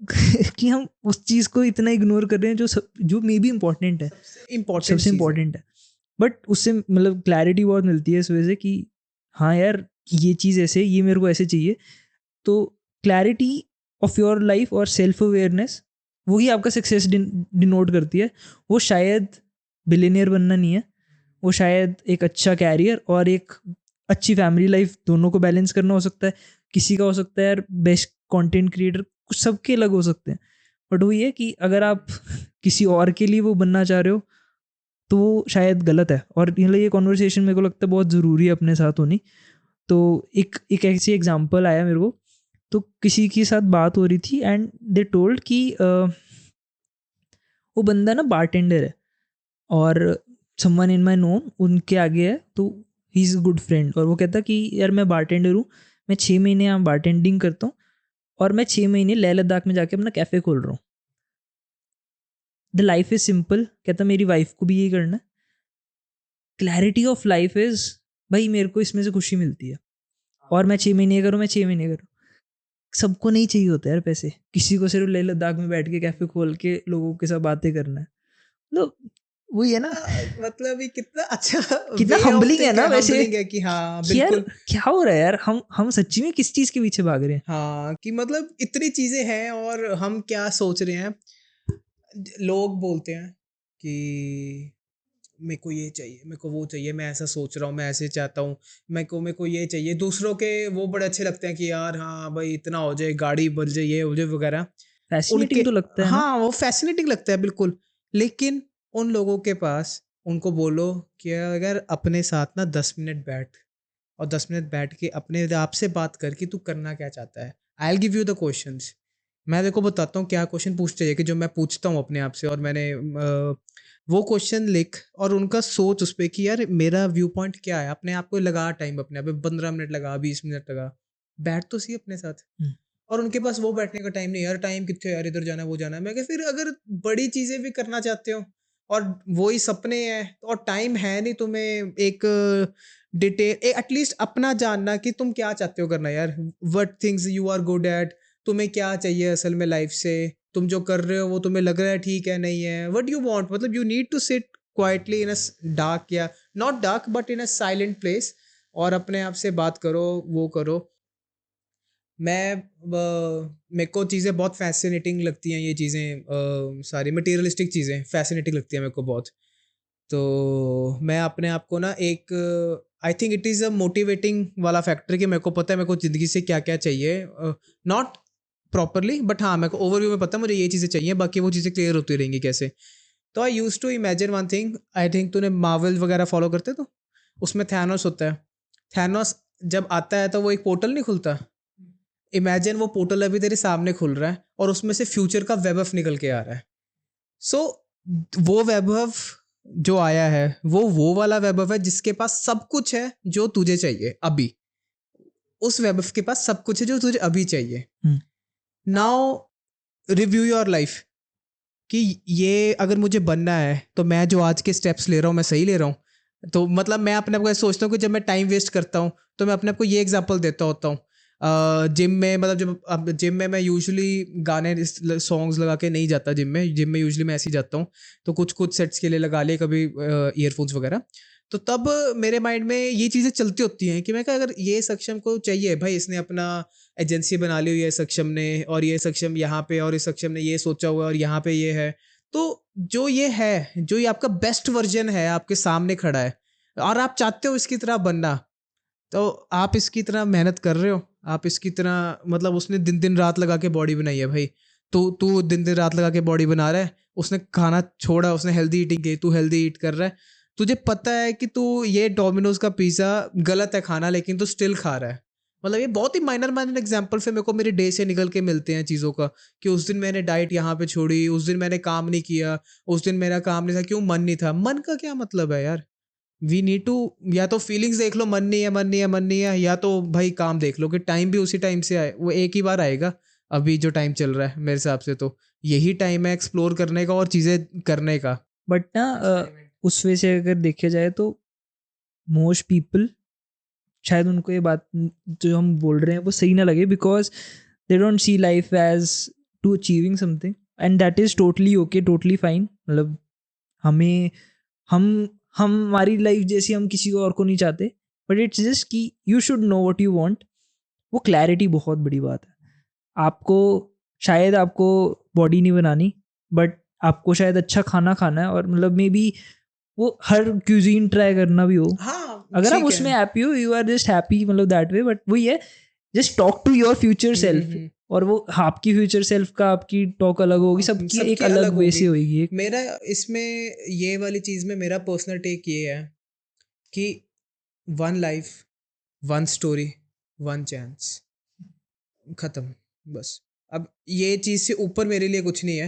कि हम उस चीज़ को इतना इग्नोर कर रहे हैं जो मे बी इम्पोर्टेंट है, इम्पोर्टेंट सबसे चीज है। इम्पोर्टेंट है। बट उससे मतलब क्लैरिटी बहुत मिलती है इस वजह से कि हाँ यार, ये चीज़ ऐसे, ये मेरे को ऐसे चाहिए। तो क्लैरिटी ऑफ योर लाइफ और सेल्फ अवेयरनेस, वही आपका सक्सेस डिनोट करती है। वो शायद बिलियनियर बनना नहीं है, वो शायद एक अच्छा कैरियर और एक अच्छी फैमिली लाइफ दोनों को बैलेंस करना हो सकता है। किसी का हो सकता है यार बेस्ट कंटेंट क्रिएटर, कुछ सबके अलग हो सकते हैं। बट वो ये है कि अगर आप किसी और के लिए वो बनना चाह रहे हो तो वो शायद गलत है। और ये कॉन्वर्सेशन मेरे को लगता है बहुत ज़रूरी है अपने साथ होनी। तो एक एक ऐसी एग्जांपल आया मेरे को, तो किसी के साथ बात हो रही थी एंड दे टोल्ड कि वो बंदा ना बारटेंडर है और समवन इन माई नोन उनके आगे है, तो ही इज़ गुड फ्रेंड। और वो कहता कि यार मैं बारटेंडर हूँ, मैं 6 महीने यहाँ बारटेंडिंग करता हूँ और मैं 6 महीने लेह लद्दाख में जाके अपना कैफ़े खोल रहा हूँ। द लाइफ इज़ सिंपल, कहता मेरी वाइफ को भी यही करना है। क्लैरिटी ऑफ लाइफ इज़, भाई मेरे को इसमें से खुशी मिलती है और मैं 6 महीने करूँ, मैं 6 महीने करूँ। सबको नहीं चाहिए होता यार पैसे, किसी को सिर्फ लेह लद्दाख में बैठ के कैफ़े खोल के लोगों के साथ बातें करना है। मतलब वही है ना, मतलब ये कितना अच्छा कितना वे ऑफ हम्बलिंग है थिंक ना है, वैसे हम्बलिंग है कि हाँ कि यार बिल्कुल। क्या हो रहा है यार, हम सच्ची में किस चीज़ के पीछे भाग रहे हैं। हाँ, कि मतलब इतनी चीजें हैं और हम क्या सोच रहे हैं। लोग बोलते हैं कि मेरे को ये चाहिए, मेरे को वो चाहिए, मैं ऐसा सोच रहा हूँ, मैं ऐसे चाहता हूँ, मेरे को ये चाहिए। दूसरों के वो बड़े अच्छे लगते हैं कि यार हाँ भाई इतना हो जाए, गाड़ी बन जाए, ये हो जाए वगैरह। फैसिनेटिंग उनके तो लगता है ना। हाँ, वो फैसिनेटिंग लगता है बिल्कुल। लेकिन उन लोगों के पास उनको बोलो कि अगर अपने साथ ना 10 मिनट बैठ, और 10 मिनट बैठ के अपने आप से बात कर कि तू करना क्या चाहता है। आई will give you the questions. मैं देखो बताता हूँ क्या क्वेश्चन पूछते हैं, कि जो मैं पूछता हूँ अपने आप से, और मैंने वो क्वेश्चन लिख और उनका सोच उस पे कि यार मेरा व्यू पॉइंट क्या है। अपने आप को लगा टाइम, अपने आप 15 मिनट लगा, 20 मिनट लगा, बैठ तो सही अपने साथ। हम्म, और उनके पास वो बैठने का टाइम नहीं, यार टाइम कितने यार, इधर जाना है, वो जाना है। मैं कहा फिर अगर बड़ी चीजें भी करना चाहते हो और वही सपने हैं और टाइम है नहीं तुम्हें, एक डिटेल एटलीस्ट अपना जानना कि तुम क्या चाहते हो करना यार। What things you are good at, तुम्हें क्या चाहिए असल में लाइफ से, तुम जो कर रहे हो वो तुम्हें लग रहा है ठीक है नहीं है। व्हाट यू वांट, मतलब you need to sit quietly in a dark, या not dark but in a silent place, और अपने आप से बात करो, वो करो। मेरे को चीज़ें बहुत फैसिनेटिंग लगती हैं, ये चीज़ें सारी मटेरियलिस्टिक चीज़ें फैसिनेटिंग लगती हैं मेरे को बहुत। तो मैं अपने आप को ना एक I think it is a motivating वाला फैक्टर कि मेरे को पता है मेरे को ज़िंदगी से क्या क्या चाहिए, नॉट प्रॉपरली बट हाँ मेरे को ओवरव्यू में पता है मुझे ये चीज़ें चाहिए, बाकी वो चीज़ें क्लियर होती रहेंगी कैसे। तो I use to imagine one thing, I think तूने मार्वल वगैरह फॉलो करते तो उसमें थैनोस होता है। थैनोस जब आता है तो वो एक पोर्टल नहीं खुलता, इमेजिन वो पोर्टल अभी तेरे सामने खुल रहा है और उसमें से फ्यूचर का वैभव निकल के आ रहा है। सो वो वैभव जो आया है वो वाला वैभव है जिसके पास सब कुछ है जो तुझे चाहिए अभी। उस वैभव के पास सब कुछ है जो तुझे अभी चाहिए। नाउ रिव्यू योर लाइफ कि ये अगर मुझे बनना है तो मैं जो आज के स्टेप्स ले रहा हूँ मैं सही ले रहा हूँ। तो मतलब मैं अपने आप को सोचता हूँ कि जब मैं टाइम वेस्ट करता हूँ तो मैं अपने आप को ये एग्जांपल देता होता हूँ। जिम में मतलब जब अब जिम में मैं यूजुअली गाने सॉन्ग्स लगा के नहीं जाता जिम में यूजुअली मैं ऐसे ही जाता हूँ। तो कुछ कुछ सेट्स के लिए लगा लिए कभी ईयरफोन्स वगैरह। तो तब मेरे माइंड में ये चीज़ें चलती होती हैं कि मैं कहा अगर ये सक्षम को चाहिए भाई, इसने अपना एजेंसी बना ली हुई है सक्षम ने, और ये सक्षम यहाँ पे, और इस सक्षम ने ये सोचा हुआ और यहाँ पे ये है। तो जो ये है, जो ये आपका बेस्ट वर्जन है आपके सामने खड़ा है और आप चाहते हो इसकी तरह बनना, तो आप इसकी तरह मेहनत कर रहे हो, आप इसकी तरह मतलब उसने दिन दिन रात लगा के बॉडी बनाई है भाई। तो तू दिन दिन रात लगा के बॉडी बना रहा है, उसने खाना छोड़ा, उसने हेल्दी ईटिंग की, तू हेल्दी ईट कर रहा है। तुझे पता है कि तू ये डोमिनोज का पिज़्ज़ा गलत है खाना, लेकिन तू स्टिल खा रहा है। मतलब ये बहुत ही माइनर माइनर एग्जाम्पल फिर मेरे को मेरे डे से निकल के मिलते हैं चीज़ों का, कि उस दिन मैंने डाइट यहाँ पे छोड़ी, उस दिन मैंने काम नहीं किया, उस दिन मेरा काम नहीं था, क्यों मन नहीं था। मन का क्या मतलब है यार? वी नीड टू, या तो फीलिंग्स देख लो मन नहीं है मन नहीं है मन नहीं है, या तो भाई काम देख लो कि टाइम भी उसी टाइम से आए, वो एक ही बार आएगा। अभी जो टाइम चल रहा है मेरे हिसाब से तो यही टाइम है एक्सप्लोर करने का और चीज़ें करने का। बट ना उस वे से अगर देखा जाए तो मोस्ट पीपल शायद उनको ये बात जो हम बोल रहे हैं वो सही ना लगे, because they don't see life as to achieving something, and that is totally okay, totally fine. मतलब हमें हम हमारी लाइफ जैसी हम किसी और को नहीं चाहते, बट इट्स जस्ट कि you should know what you want. वो क्लैरिटी बहुत बड़ी बात है। आपको शायद आपको बॉडी नहीं बनानी, बट आपको शायद अच्छा खाना खाना है, और मतलब मे बी वो हर क्यूजीन ट्राई करना भी हो। हाँ अगर आप ठीक उसमें है। हैप्पी हो, यू आर जस्ट हैप्पी, मतलब दैट वे। बट वही है, just talk to your future self, और वो आपकी फ्यूचर सेल्फ का आपकी टॉक अलग होगी, सबकी एक सबकी अलग अलग वे होगी। से होगी। मेरा इसमें ये वाली चीज़ में मेरा पर्सनल टेक ये है कि one life, one story, one chance, खत्म, बस। अब ये चीज़ से ऊपर मेरे लिए कुछ नहीं है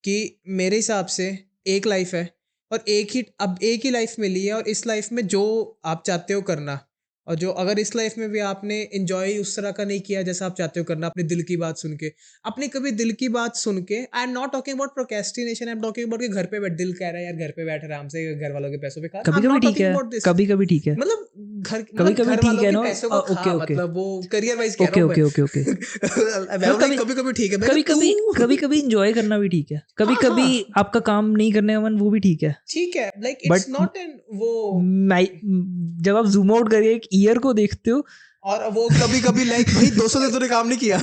कि मेरे हिसाब से एक लाइफ है और एक ही लाइफ मिली है, और इस लाइफ में जो आप चाहते हो करना, और जो अगर इस लाइफ में भी आपने एंजॉय उस तरह का नहीं किया जैसा आप चाहते हो करना, अपने दिल की बात सुन के, अपनी कभी दिल की बात सुन के, I am not talking about procrastination, I am talking about कि घर पे बैठ, दिल कह रहा है यार घर पे बैठ आराम से घर वालों के पैसों पे खा, आई कभी एम कभी नॉट ठीक टॉकिंग है, अबाउट दिस। कभी कभी ठीक है, मतलब कभी कभी घर ठीक वालों है। के नो पैसों को ओके खा, ओके मतलब वो करियर वाइज कह रहा ओके हूँ मैं। Okay okay okay. मैं बोला कभी कभी कभी ठीक है, मैं कभी कहा कभी तू कभी कभी इंजॉय करना भी ठीक है, कभी हाँ कभी हाँ आपका काम नहीं करने का मन, वो भी ठीक है। ठीक है, like but it's not an वो। जब आप जूम आउट करके एक ईयर को देखते हो, और वो कभी कभी लाइक भाई 200 दिन तूने काम नहीं किया।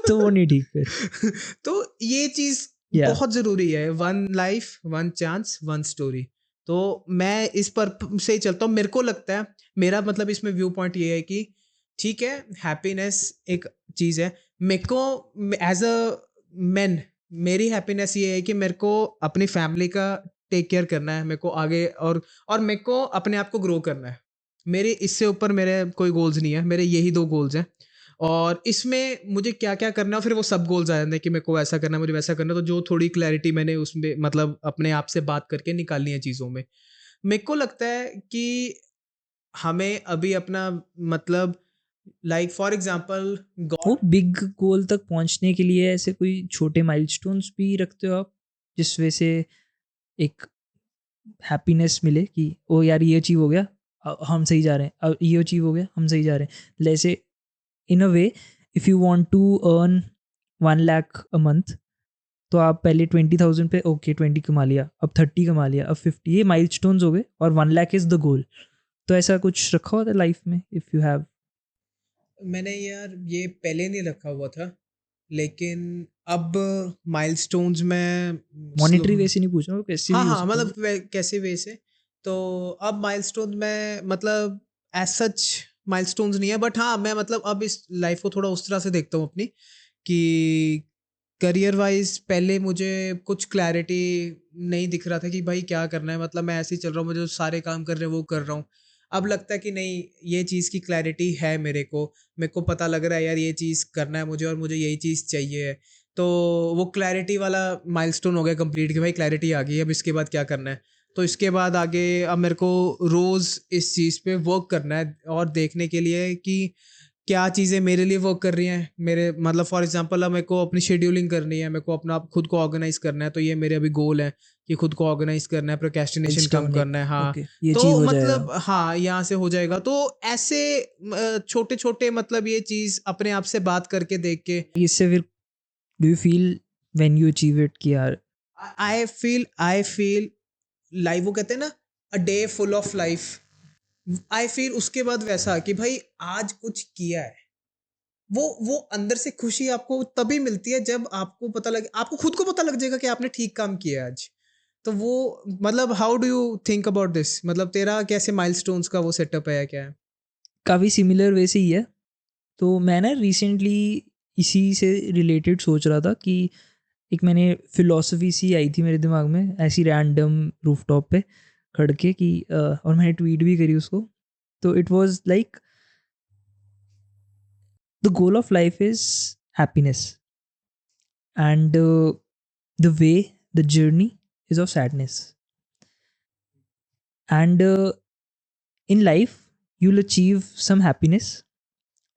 तो वो नहीं ठीक फिर। तो ये चीज या बहुत जरूरी है, one life, one chance, one story. तो मैं इस पर से ही चलता हूँ। मेरे को लगता है, मेरा मतलब इसमें व्यू पॉइंट ये है कि ठीक है हैप्पीनेस एक चीज है। मेरे को एज अ मैन मेरी हैप्पीनेस ये है कि मेरे को अपनी फैमिली का टेक केयर करना है, मेरे को आगे और मेरे को अपने आप को ग्रो करना है। मेरे इससे ऊपर मेरे कोई गोल्स नहीं है, मेरे यही 2 गोल्स हैं। और इसमें मुझे क्या-क्या करना है, फिर वो सब गोल्स आ जाते हैं कि मेरे को ऐसा करना है, मुझे वैसा करना है। तो जो थोड़ी क्लैरिटी मैंने उसमें मतलब अपने आप से बात करके निकालनी है चीज़ों में। मेरे को लगता है कि हमें अभी अपना मतलब लाइक फॉर एग्ज़ाम्पल वो गॉड। बिग गोल तक पहुंचने के लिए ऐसे कोई छोटे माइलस्टोन्स भी रखते हो आप, जिस वजह से एक हैप्पीनेस मिले कि ओ यार ये अचीव हो गया, हम सही जा रहे हैं, अब ये अचीव हो गया, हम सही जा रहे हैं। जैसे in a way, if you want to earn 1 lakh a month, तो आप पहले 20,000 पे ओके 20 कमा लिया, अब 30 कमा लिया, अब 50, ये माइलस्टोन्स हो गए, और 1 लाख इज़ द गोल। तो ऐसा कुछ रखा हुआ था लाइफ में इफ़ यू हैव? मैंने यार ये पहले नहीं रखा हुआ था, लेकिन अब माइलस्टोन्स में स्लो। मॉनेटरी वे से नहीं पूछ रहा हूँ, कैसे हाँ भी हो हाँ, सकता है। मतलब कैसे वे से। तो अब माइलस्टोन में मतलब एज सच माइलस्टोन्स नहीं है, बट हाँ मैं मतलब अब इस लाइफ को थोड़ा उस तरह से देखता हूँ अपनी, कि करियर वाइज पहले मुझे कुछ क्लैरिटी नहीं दिख रहा था कि भाई क्या करना है, मतलब मैं ऐसे ही चल रहा हूँ, मुझे जो सारे काम कर रहे हैं वो कर रहा हूँ। अब लगता है कि नहीं, ये चीज़ की क्लैरिटी है मेरे को पता लग रहा है यार ये चीज़ करना है मुझे और मुझे यही चीज़ चाहिए है। तो वो क्लैरिटी वाला माइलस्टोन हो गया कंप्लीट, कि भाई क्लैरिटी आ गई, अब इसके बाद क्या करना है। तो इसके बाद आगे अब मेरे को रोज़ इस चीज़ पे वर्क करना है और देखने के लिए कि क्या चीज़ें मेरे लिए वर्क कर रही हैं, मेरे मतलब फॉर एग्जांपल अब मेरे को अपनी शेड्यूलिंग करनी है, मेरे को अपना खुद को ऑर्गेनाइज करना है, तो ये मेरे अभी गोल है कि खुद को ऑर्गेनाइज करना है, प्रोक्रेस्टिनेशन कम माइलस्टोन एक, करना है। हाँ, ओके, ये चीज़ तो हो जाएगा। मतलब हाँ यहाँ से हो जाएगा। तो ऐसे छोटे छोटे मतलब ये चीज़ अपने आप से बात करके देख के इससे फिर do you feel when you achieve it कि यार आई फील लाइफ, वो कहते हैं ना, a day full of life. I feel उसके बाद वैसा कि भाई आज कुछ किया है, वो अंदर से खुशी आपको तभी मिलती है जब आपको पता लगे, आपको खुद को पता लग जाएगा कि आपने ठीक काम किया है आज। तो वो मतलब how do you think about this, मतलब तेरा कैसे माइलस्टोन्स का वो सेटअप है, क्या है? काफ़ी सिमिलर वे से ही है। तो मैं ना रिसेंटली इसी से रिलेटेड सोच रहा था कि एक मैंने फ़िलॉसफ़ी सी आई थी मेरे दिमाग में, ऐसी रैंडम रूफ़टॉप पे खड़ के कि और मैंने ट्वीट भी करी उसको। तो it was like the goal of life is happiness and the way, the journey is of sadness and in life you will achieve some happiness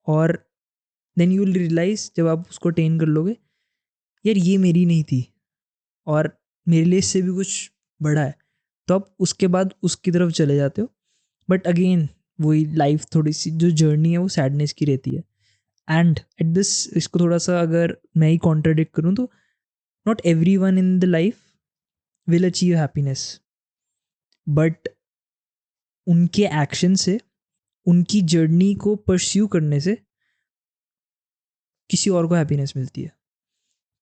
और देन यू विल रियलाइज़ जब आप उसको अटेन कर लोगे, यार ये मेरी नहीं थी और मेरे लिए इससे भी कुछ बड़ा है। तो आप उसके बाद उसकी तरफ चले जाते हो। बट अगेन वही लाइफ थोड़ी सी जो जर्नी है वो सैडनेस की रहती है। एंड एट दिस इसको थोड़ा सा अगर मैं ही कॉन्ट्राडिक्ट करूँ तो not every one in the life will achieve happiness, but उनके एक्शन से, उनकी जर्नी को परस्यू करने से किसी और को हैप्पीनेस मिलती है।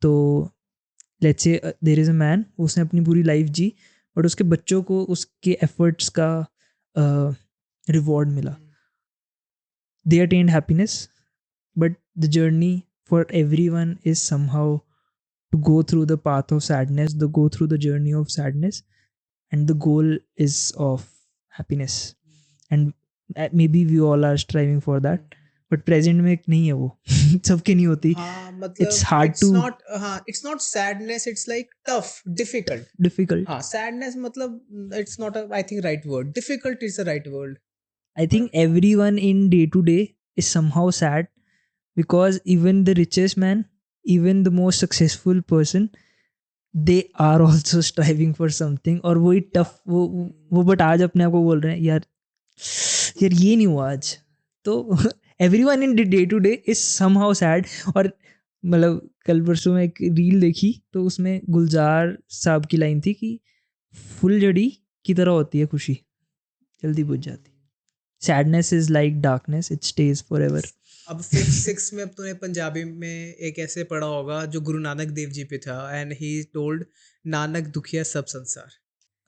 तो let's say there is a man, उसने अपनी पूरी लाइफ जी बट उसके बच्चों को उसके एफर्ट्स का रिवॉर्ड मिला। They attend happiness but the journey for everyone is somehow to go through the path of sadness, to go through the journey of sadness, and the goal is of happiness. And maybe we all are striving for that, but present में नहीं है वो सबके नहीं होती। हाँ It's मतलब hard to, it's not sadness, it's like tough, difficult. difficult. हाँ, सैडनेस मतलब it's not, I think, right word, difficult is the right word. I think everyone in day to day is somehow sad because even the richest man, even the most successful person, they are also striving for something और वही tough वो but आज अपने आप को बोल रहे हैं यार, यार ये नहीं हुआ आज। तो everyone in day to day is somehow sad. और मतलब कल परसों में एक रील देखी तो उसमें गुलजार साहब की लाइन थी कि फुलझड़ी की तरह होती है खुशी, जल्दी बुझ जाती। Sadness is like darkness, it stage for ever. अब फिफ्थ सिक्स में अब तूने पंजाबी में एक ऐसे पढ़ा होगा जो गुरु नानक देव जी पे था, एंड ही टोल्ड, नानक दुखिया सब संसार।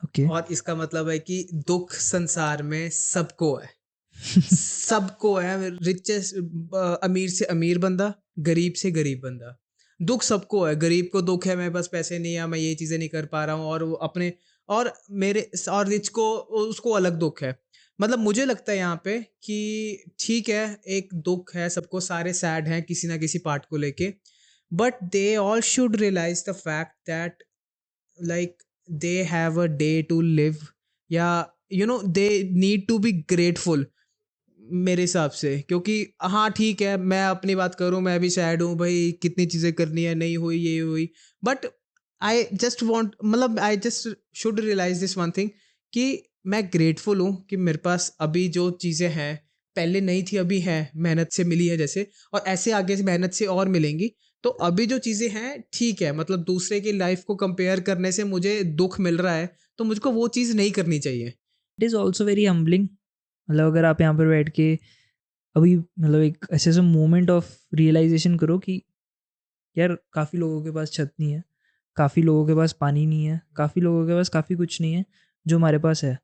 ओके। और इसका मतलब है कि दुख संसार में सबको है, सबको है, रिचेस्ट, अमीर से अमीर बंदा, गरीब से गरीब बंदा, दुख सबको है। गरीब को दुख है, मेरे पास पैसे नहीं है, मैं ये चीज़ें नहीं कर पा रहा हूँ, और वो अपने और मेरे और रिच को उसको अलग दुख है। मतलब मुझे लगता है यहाँ पे कि ठीक है, एक दुख है सबको, सारे सैड हैं किसी ना किसी पार्ट को लेके, but they all should realise the fact that like they have a day to live, या they need to be grateful मेरे हिसाब से। क्योंकि हाँ ठीक है, मैं अपनी बात करूँ, मैं भी सैड हूँ भाई, कितनी चीज़ें करनी है, नहीं हुई ये हुई, बट आई जस्ट वॉन्ट, मतलब I just should realise this one thing, कि मैं ग्रेटफुल हूँ कि मेरे पास अभी जो चीज़ें हैं, पहले नहीं थी अभी हैं, मेहनत से मिली है जैसे, और ऐसे आगे से मेहनत से और मिलेंगी। तो अभी जो चीज़ें हैं ठीक है, मतलब दूसरे की लाइफ को कंपेयर करने से मुझे दुख मिल रहा है, तो मुझको वो चीज़ नहीं करनी चाहिए। It is also very humbling मतलब अगर आप यहाँ पर बैठ के अभी मतलब एक ऐसे ऐसे मोमेंट ऑफ रियलाइजेशन करो कि यार काफ़ी लोगों के पास छत नहीं है, काफ़ी लोगों के पास पानी नहीं है, काफ़ी लोगों के पास काफ़ी कुछ नहीं है जो हमारे पास है.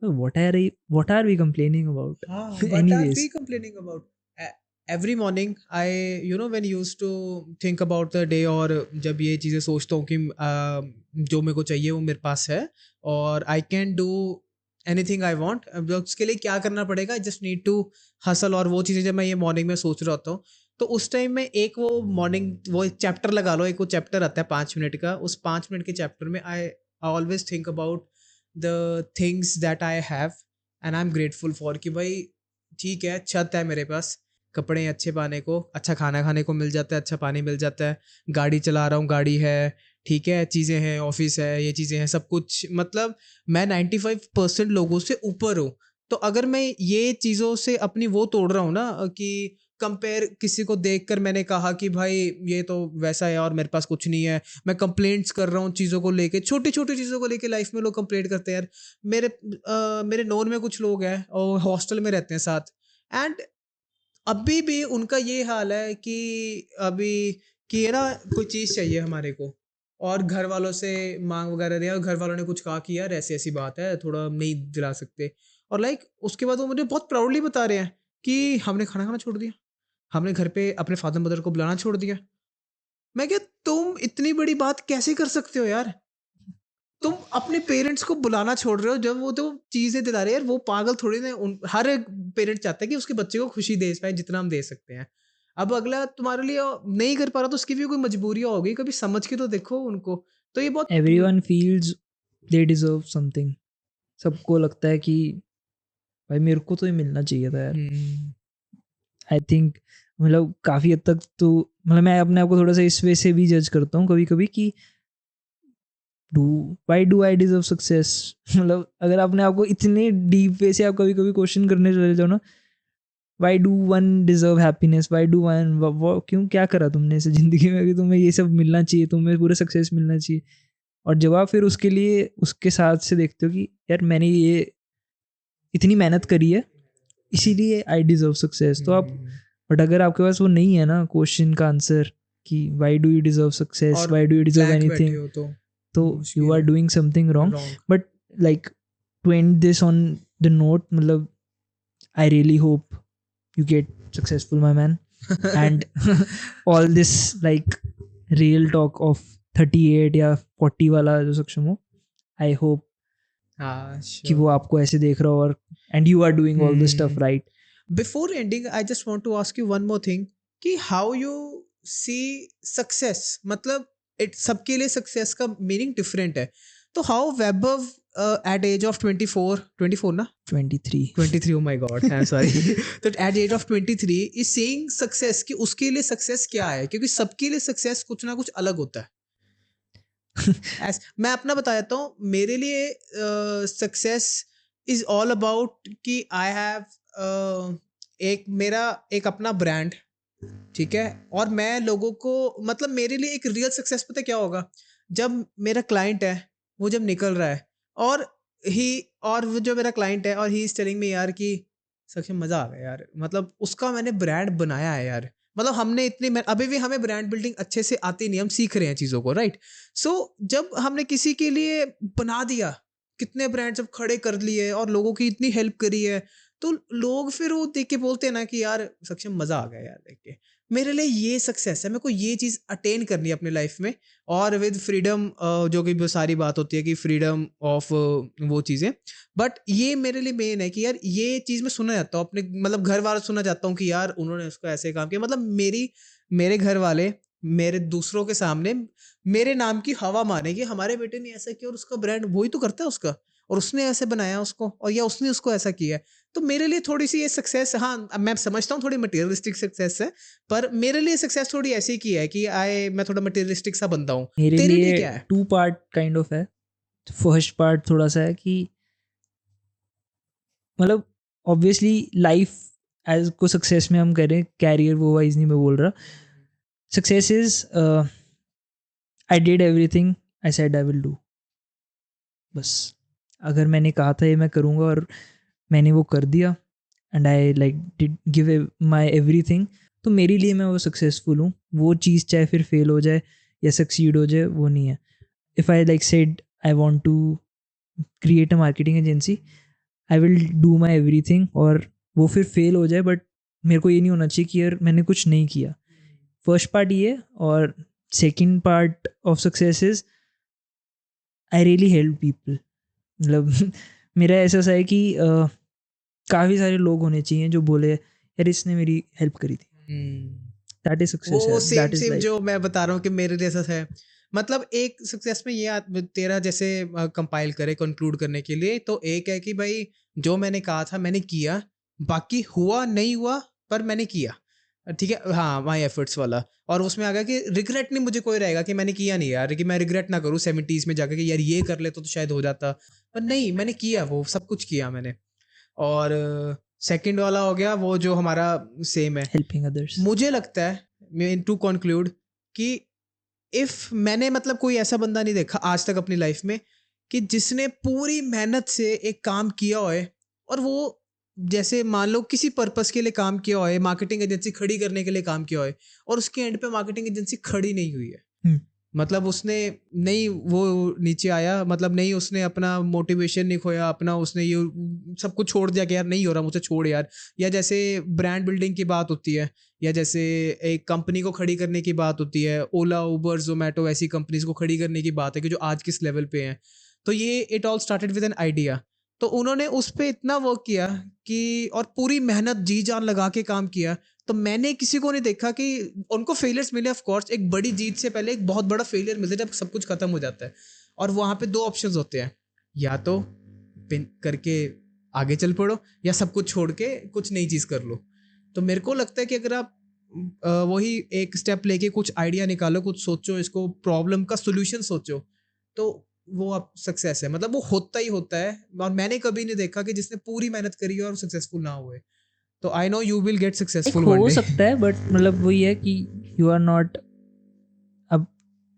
What are we complaining about? हाँ, what are we Anyways, complaining about? Every morning I, when used to think about the day, और जब ये चीज़ें सोचता हूँ कि जो मेरे को चाहिए वो मेरे पास है और I can do anything I want, उसके लिए क्या करना पड़ेगा, जस्ट नीड टू हसल. और वो चीज़ें जब मैं ये मॉर्निंग में सोच रहा होता हूँ तो उस टाइम में एक वो मॉर्निंग वो चैप्टर लगा लो, एक वो चैप्टर आता है 5 मिनट का, उस 5 मिनट के चैप्टर में I always think about the things that I have and I am grateful for. कि भाई ठीक है, छत है मेरे पास, कपड़े अच्छे पाने को, अच्छा खाना खाने को मिल जाता है, अच्छा पानी मिल जाता है, गाड़ी चला रहा हूँ, गाड़ी है, ठीक है, चीज़ें हैं, ऑफिस है, ये चीज़ें हैं, सब कुछ. मतलब मैं 95% लोगों से ऊपर हूँ. तो अगर मैं ये चीज़ों से अपनी वो तोड़ रहा हूँ ना कि कंपेयर, किसी को देखकर मैंने कहा कि भाई ये तो वैसा है और मेरे पास कुछ नहीं है, मैं कंप्लेंट्स कर रहा हूँ चीज़ों को लेके, छोटी छोटी चीज़ों को लेके लाइफ में लोग कंप्लेंट करते हैं यार. मेरे नोन में कुछ लोग हैं और हॉस्टल में रहते हैं साथ, एंड अभी भी उनका ये हाल है कि अभी कि है ना, कोई चीज़ चाहिए हमारे को और घर वालों से मांग वगैरह रहे हैं, और घर वालों ने कुछ कहा कि यार ऐसी ऐसी बात है, थोड़ा नहीं दिला सकते. और उसके बाद वो मुझे बहुत प्राउडली बता रहे हैं कि हमने खाना खाना छोड़ दिया, हमने घर पे अपने फादर मदर को बुलाना छोड़ दिया. मैं क्या, तुम इतनी बड़ी बात कैसे कर सकते हो यार? तुम अपने पेरेंट्स को बुलाना छोड़ रहे हो जब वो तो चीज़ें दिला रहे हैं यार. वो पागल थोड़ी ना, हर एक पेरेंट चाहता है कि उसके बच्चे को खुशी दे पाए जितना हम दे सकते हैं. अब अगला तुम्हारे लिए नहीं कर पा रहा तो उसकी भी कोई मजबूरी होगी, कभी समझ के तो देखो उनको. तो ये बहुत everyone feels they deserve something. सबको लगता है कि भाई मेरे को तो ये मिलना चाहिए था यार. हम्म, आई थिंक मतलब काफ़ी हद तक तो मतलब मैं अपने आप को थोड़ा सा इस वे से भी जज करता हूँ कभी कभी कि do why do I deserve success. मतलब अगर अपने आप को इतने डीप वे से आप कभी कभी क्वेश्चन करने चले जाओ ना, why do one deserve happiness, why do one, क्यों क्या करा तुमने इसे ज़िंदगी में कि तुम्हें ये सब मिलना चाहिए, तुम्हें पूरा सक्सेस मिलना चाहिए. और जब आप फिर उसके लिए उसके साथ से देखते हो कि यार मैंने ये इतनी मेहनत करी है इसीलिए आई डिजर्व सक्सेस, तो आप बट अगर आपके पास वो नहीं है ना क्वेश्चन का आंसर कि why do you deserve success, और why do you deserve blank बैठे एनीथिंग, हो तो मुश्किल यू आर है. Doing something wrong. Wrong. But like to end this on the note, मतलब I really hope you get successful, my man. And all this like real talk of 38 या 40 वाला जो सक्षम हो, I hope हाँ, कि वो sure. आपको ऐसे देख रहा हो और and you are doing all this stuff right. Before ending, I just want to ask you one more thing कि how you see success. मतलब सबके लिए सक्सेस का मीनिंग डिफरेंट है. तो how Vaibhav at age of 24 ना 23. 23, oh my god, I'm sorry. तो at age of 23 is seeing success कि उसके लिए सक्सेस क्या है, क्योंकि सबके लिए सक्सेस कुछ ना कुछ अलग होता है. मैं अपना बता देता हूँ. मेरे लिए सक्सेस इज ऑल अबाउट कि आई हैव एक अपना ब्रांड, ठीक है, और मैं लोगों को, मतलब मेरे लिए एक रियल सक्सेस पता है क्या होगा, जब मेरा क्लाइंट है वो जब निकल रहा है और ही और वो जो मेरा क्लाइंट है और ही इज टेलिंग मी यार कि सच में मजा आ गया यार, मतलब उसका मैंने ब्रांड बनाया है यार. मतलब हमने अभी भी हमें ब्रांड बिल्डिंग अच्छे से आती नहीं, हम सीख रहे हैं चीज़ों को, राइट. सो जब हमने किसी के लिए बना दिया, कितने ब्रांड जब खड़े कर लिए और लोगों की इतनी हेल्प करी है, तो लोग फिर वो देख के बोलते हैं ना कि यार सक्षम मजा आ गया यार देख के. मेरे लिए ये सक्सेस है, मेरे को ये चीज़ अटेन करनी है अपनी लाइफ में. और विद फ्रीडम, जो कि वो सारी बात होती है कि फ्रीडम ऑफ वो चीज़ें. बट ये मेरे लिए मेन है कि यार ये चीज़ मैं सुना जाता हूँ अपने, मतलब घर वालों से सुना जाता हूँ कि यार उन्होंने उसको ऐसे काम किया, मतलब मेरे घर वाले मेरे दूसरों के सामने मेरे नाम की हवा मारे कि हमारे बेटे ने ऐसा किया और उसका ब्रांड वही तो करता है उसका, और उसने ऐसे बनाया उसको, और या उसने उसको ऐसा किया है. तो मेरे लिए थोड़ी सी ये सक्सेस, हाँ मैं समझता हूँ थोड़ी मटेरियलिस्टिक सक्सेस है, पर मेरे लिए सक्सेस थोड़ी ऐसी की है कि मैं थोड़ा मटेरियलिस्टिक सा बंदा हूँ. मेरे तेरे लिए लिए क्या है? 2 पार्ट काइंड ऑफ है. फर्स्ट पार्ट थोड़ा सा है कि मतलब ऑब्वियसली लाइफ एज को सक्सेस में हम करें, कैरियर वो वाइज नहीं मैं बोल रहा. Success is I did everything I said I will do. बस अगर मैंने कहा था ये मैं करूँगा और मैंने वो कर दिया and I like did give my everything, तो मेरे लिए मैं वो सक्सेसफुल हूँ. वो चीज़ चाहे फिर फेल हो जाए या सक्सीड हो जाए, वो नहीं है. If I like said I want to create a marketing agency, I will do my everything, और वो फिर फेल हो जाए, बट मेरे को ये नहीं होना चाहिए कि यार मैंने कुछ नहीं किया. फर्स्ट पार्ट ये है. और second part of success is I really help people. मतलब मेरा ऐसा सा है कि काफ़ी सारे लोग होने चाहिए जो बोले यार इसने मेरी हेल्प करी थी. That is success. वो same that is same like जो मैं बता रहा हूँ कि मेरे जैसा है. मतलब एक सक्सेस में ये तेरा जैसे कंपाइल करे कंक्लूड करने के लिए, तो एक है कि भाई जो मैंने कहा था मैंने किया, बाकी हुआ नहीं हुआ पर मैंने किया, ठीक है, हाँ माई एफर्ट्स वाला. और उसमें आ गया कि रिग्रेट नहीं मुझे कोई रहेगा कि मैंने किया नहीं यार, कि मैं रिग्रेट ना करूँ 70s में जाकर कि यार ये कर ले तो शायद हो जाता, पर नहीं मैंने किया, वो सब कुछ किया मैंने. और सेकंड वाला हो गया वो जो हमारा सेम है. Helping others. मुझे लगता है टू कंक्लूड कि इफ मैंने मतलब कोई ऐसा बंदा नहीं देखा आज तक अपनी लाइफ में कि जिसने पूरी मेहनत से एक काम किया होए, और वो जैसे मान लो किसी पर्पस के लिए काम किया होए, मार्केटिंग एजेंसी खड़ी करने के लिए काम किया होए, और उसके एंड पे मार्केटिंग एजेंसी खड़ी नहीं हुई है. मतलब उसने नहीं वो नीचे आया, मतलब नहीं उसने अपना मोटिवेशन नहीं खोया अपना, उसने ये सब कुछ छोड़ दिया कि यार नहीं हो रहा मुझे छोड़ यार. या जैसे ब्रांड बिल्डिंग की बात होती है, या जैसे एक कंपनी को खड़ी करने की बात होती है, ओला उबर जोमेटो ऐसी कंपनीज को खड़ी करने की बात है कि जो आज किस लेवल पे हैं. तो ये it all started with an idea. तो उन्होंने उस पर इतना वर्क किया कि और पूरी मेहनत जी जान लगा के काम किया. तो मैंने किसी को नहीं देखा कि उनको फेलियर्स मिले. ऑफ कोर्स एक बड़ी जीत से पहले एक बहुत बड़ा फेलियर मिलता है जब सब कुछ खत्म हो जाता है. और वहाँ पे दो ऑप्शंस होते हैं, या तो पिन करके आगे चल पड़ो, या सब कुछ छोड़ के कुछ नई चीज़ कर लो. तो मेरे को लगता है कि अगर आप वही एक स्टेप लेके कुछ आइडिया निकालो, कुछ सोचो, इसको प्रॉब्लम का सोल्यूशन सोचो, तो वो आप सक्सेस है. मतलब वो होता ही होता है. और मैंने कभी नहीं देखा कि जिसने पूरी मेहनत करी और सक्सेसफुल ना हुए. तो I know you will get एक सक्सेसफुल वन हो डे. सकता है, बट मतलब वही है कि यू आर नॉट. अब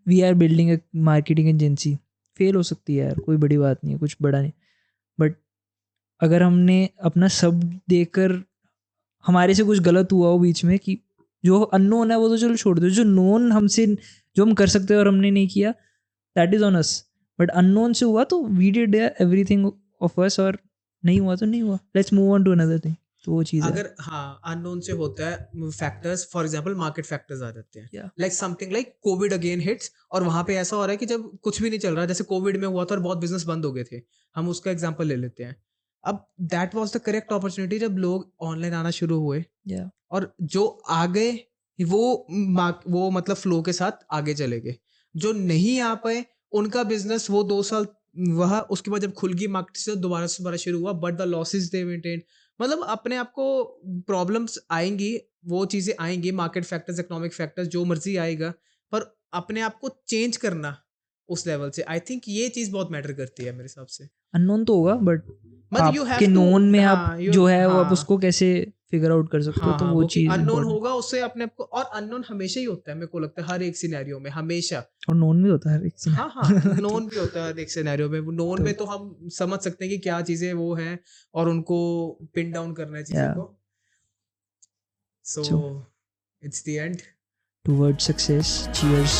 we are building a marketing agency, fail हो सकती है यार, कोई बड़ी बात नहीं है, कुछ बड़ा नहीं. बट अगर हमने अपना सब देकर हमारे से कुछ गलत हुआ हो बीच में, कि जो अननोन है वो तो चलो छोड़ दो, जो नोन हमसे जो हम कर सकते हैं और हमने नहीं किया, that is on us. But unknown से हुआ तो we did everything of us, और नहीं हुआ तो नहीं हुआ, let's move on to another thing. तो वो चीज़ है. अगर हाँ अननोन से होता है factors, for example market factors आ जाते हैं. Yeah. Like something like Covid again hits, और वहां पे ऐसा हो रहा है कि जब कुछ भी नहीं चल रहा, जैसे कोविड में हुआ था और बहुत बिजनेस बंद हो गए थे, हम उसका एग्जांपल ले लेते हैं. अब that was the correct opportunity जब लोग ऑनलाइन आना शुरू हुए, Yeah. और जो आ गए वो मतलब फ्लो के साथ आगे चले गए. जो नहीं आ पाए उनका बिजनेस वो 2 साल वह उसके बाद जब खुल गई मार्केट से दोबारा शुरू हुआ, but the losses they maintain. मतलब अपने आप को प्रॉब्लम्स आएंगी, वो चीज़ें आएंगी, मार्केट फैक्टर्स, इकोनॉमिक फैक्टर्स, जो मर्जी आएगा, पर अपने आप को चेंज करना उस लेवल से, आई थिंक ये चीज़ बहुत मैटर करती है मेरे हिसाब से. अननोन तो होगा, बट मतलब यू आपके हैव टू, नोन में आप हाँ जो है वो आप हाँ उसको कैसे फिगर आउट कर सकते हो, हाँ तो हाँ वो वो कि चीज़ अननोन इम्पोर्टेंट. होगा उससे अपने आप को. और अननोन हमेशा ही होता है मेरे को लगता है हर एक सिनेरियो में, हमेशा. और नोन भी होता है हर एक से. हाँ हाँ नोन भी होता है हर एक सिनेरियो में. नोन में तो हम समझ सकते हैं कि क्या चीजें वो हैं और उनको पिन डाउन करना है चीजों Yeah. को. सो So, it's the end. towards success. Cheers.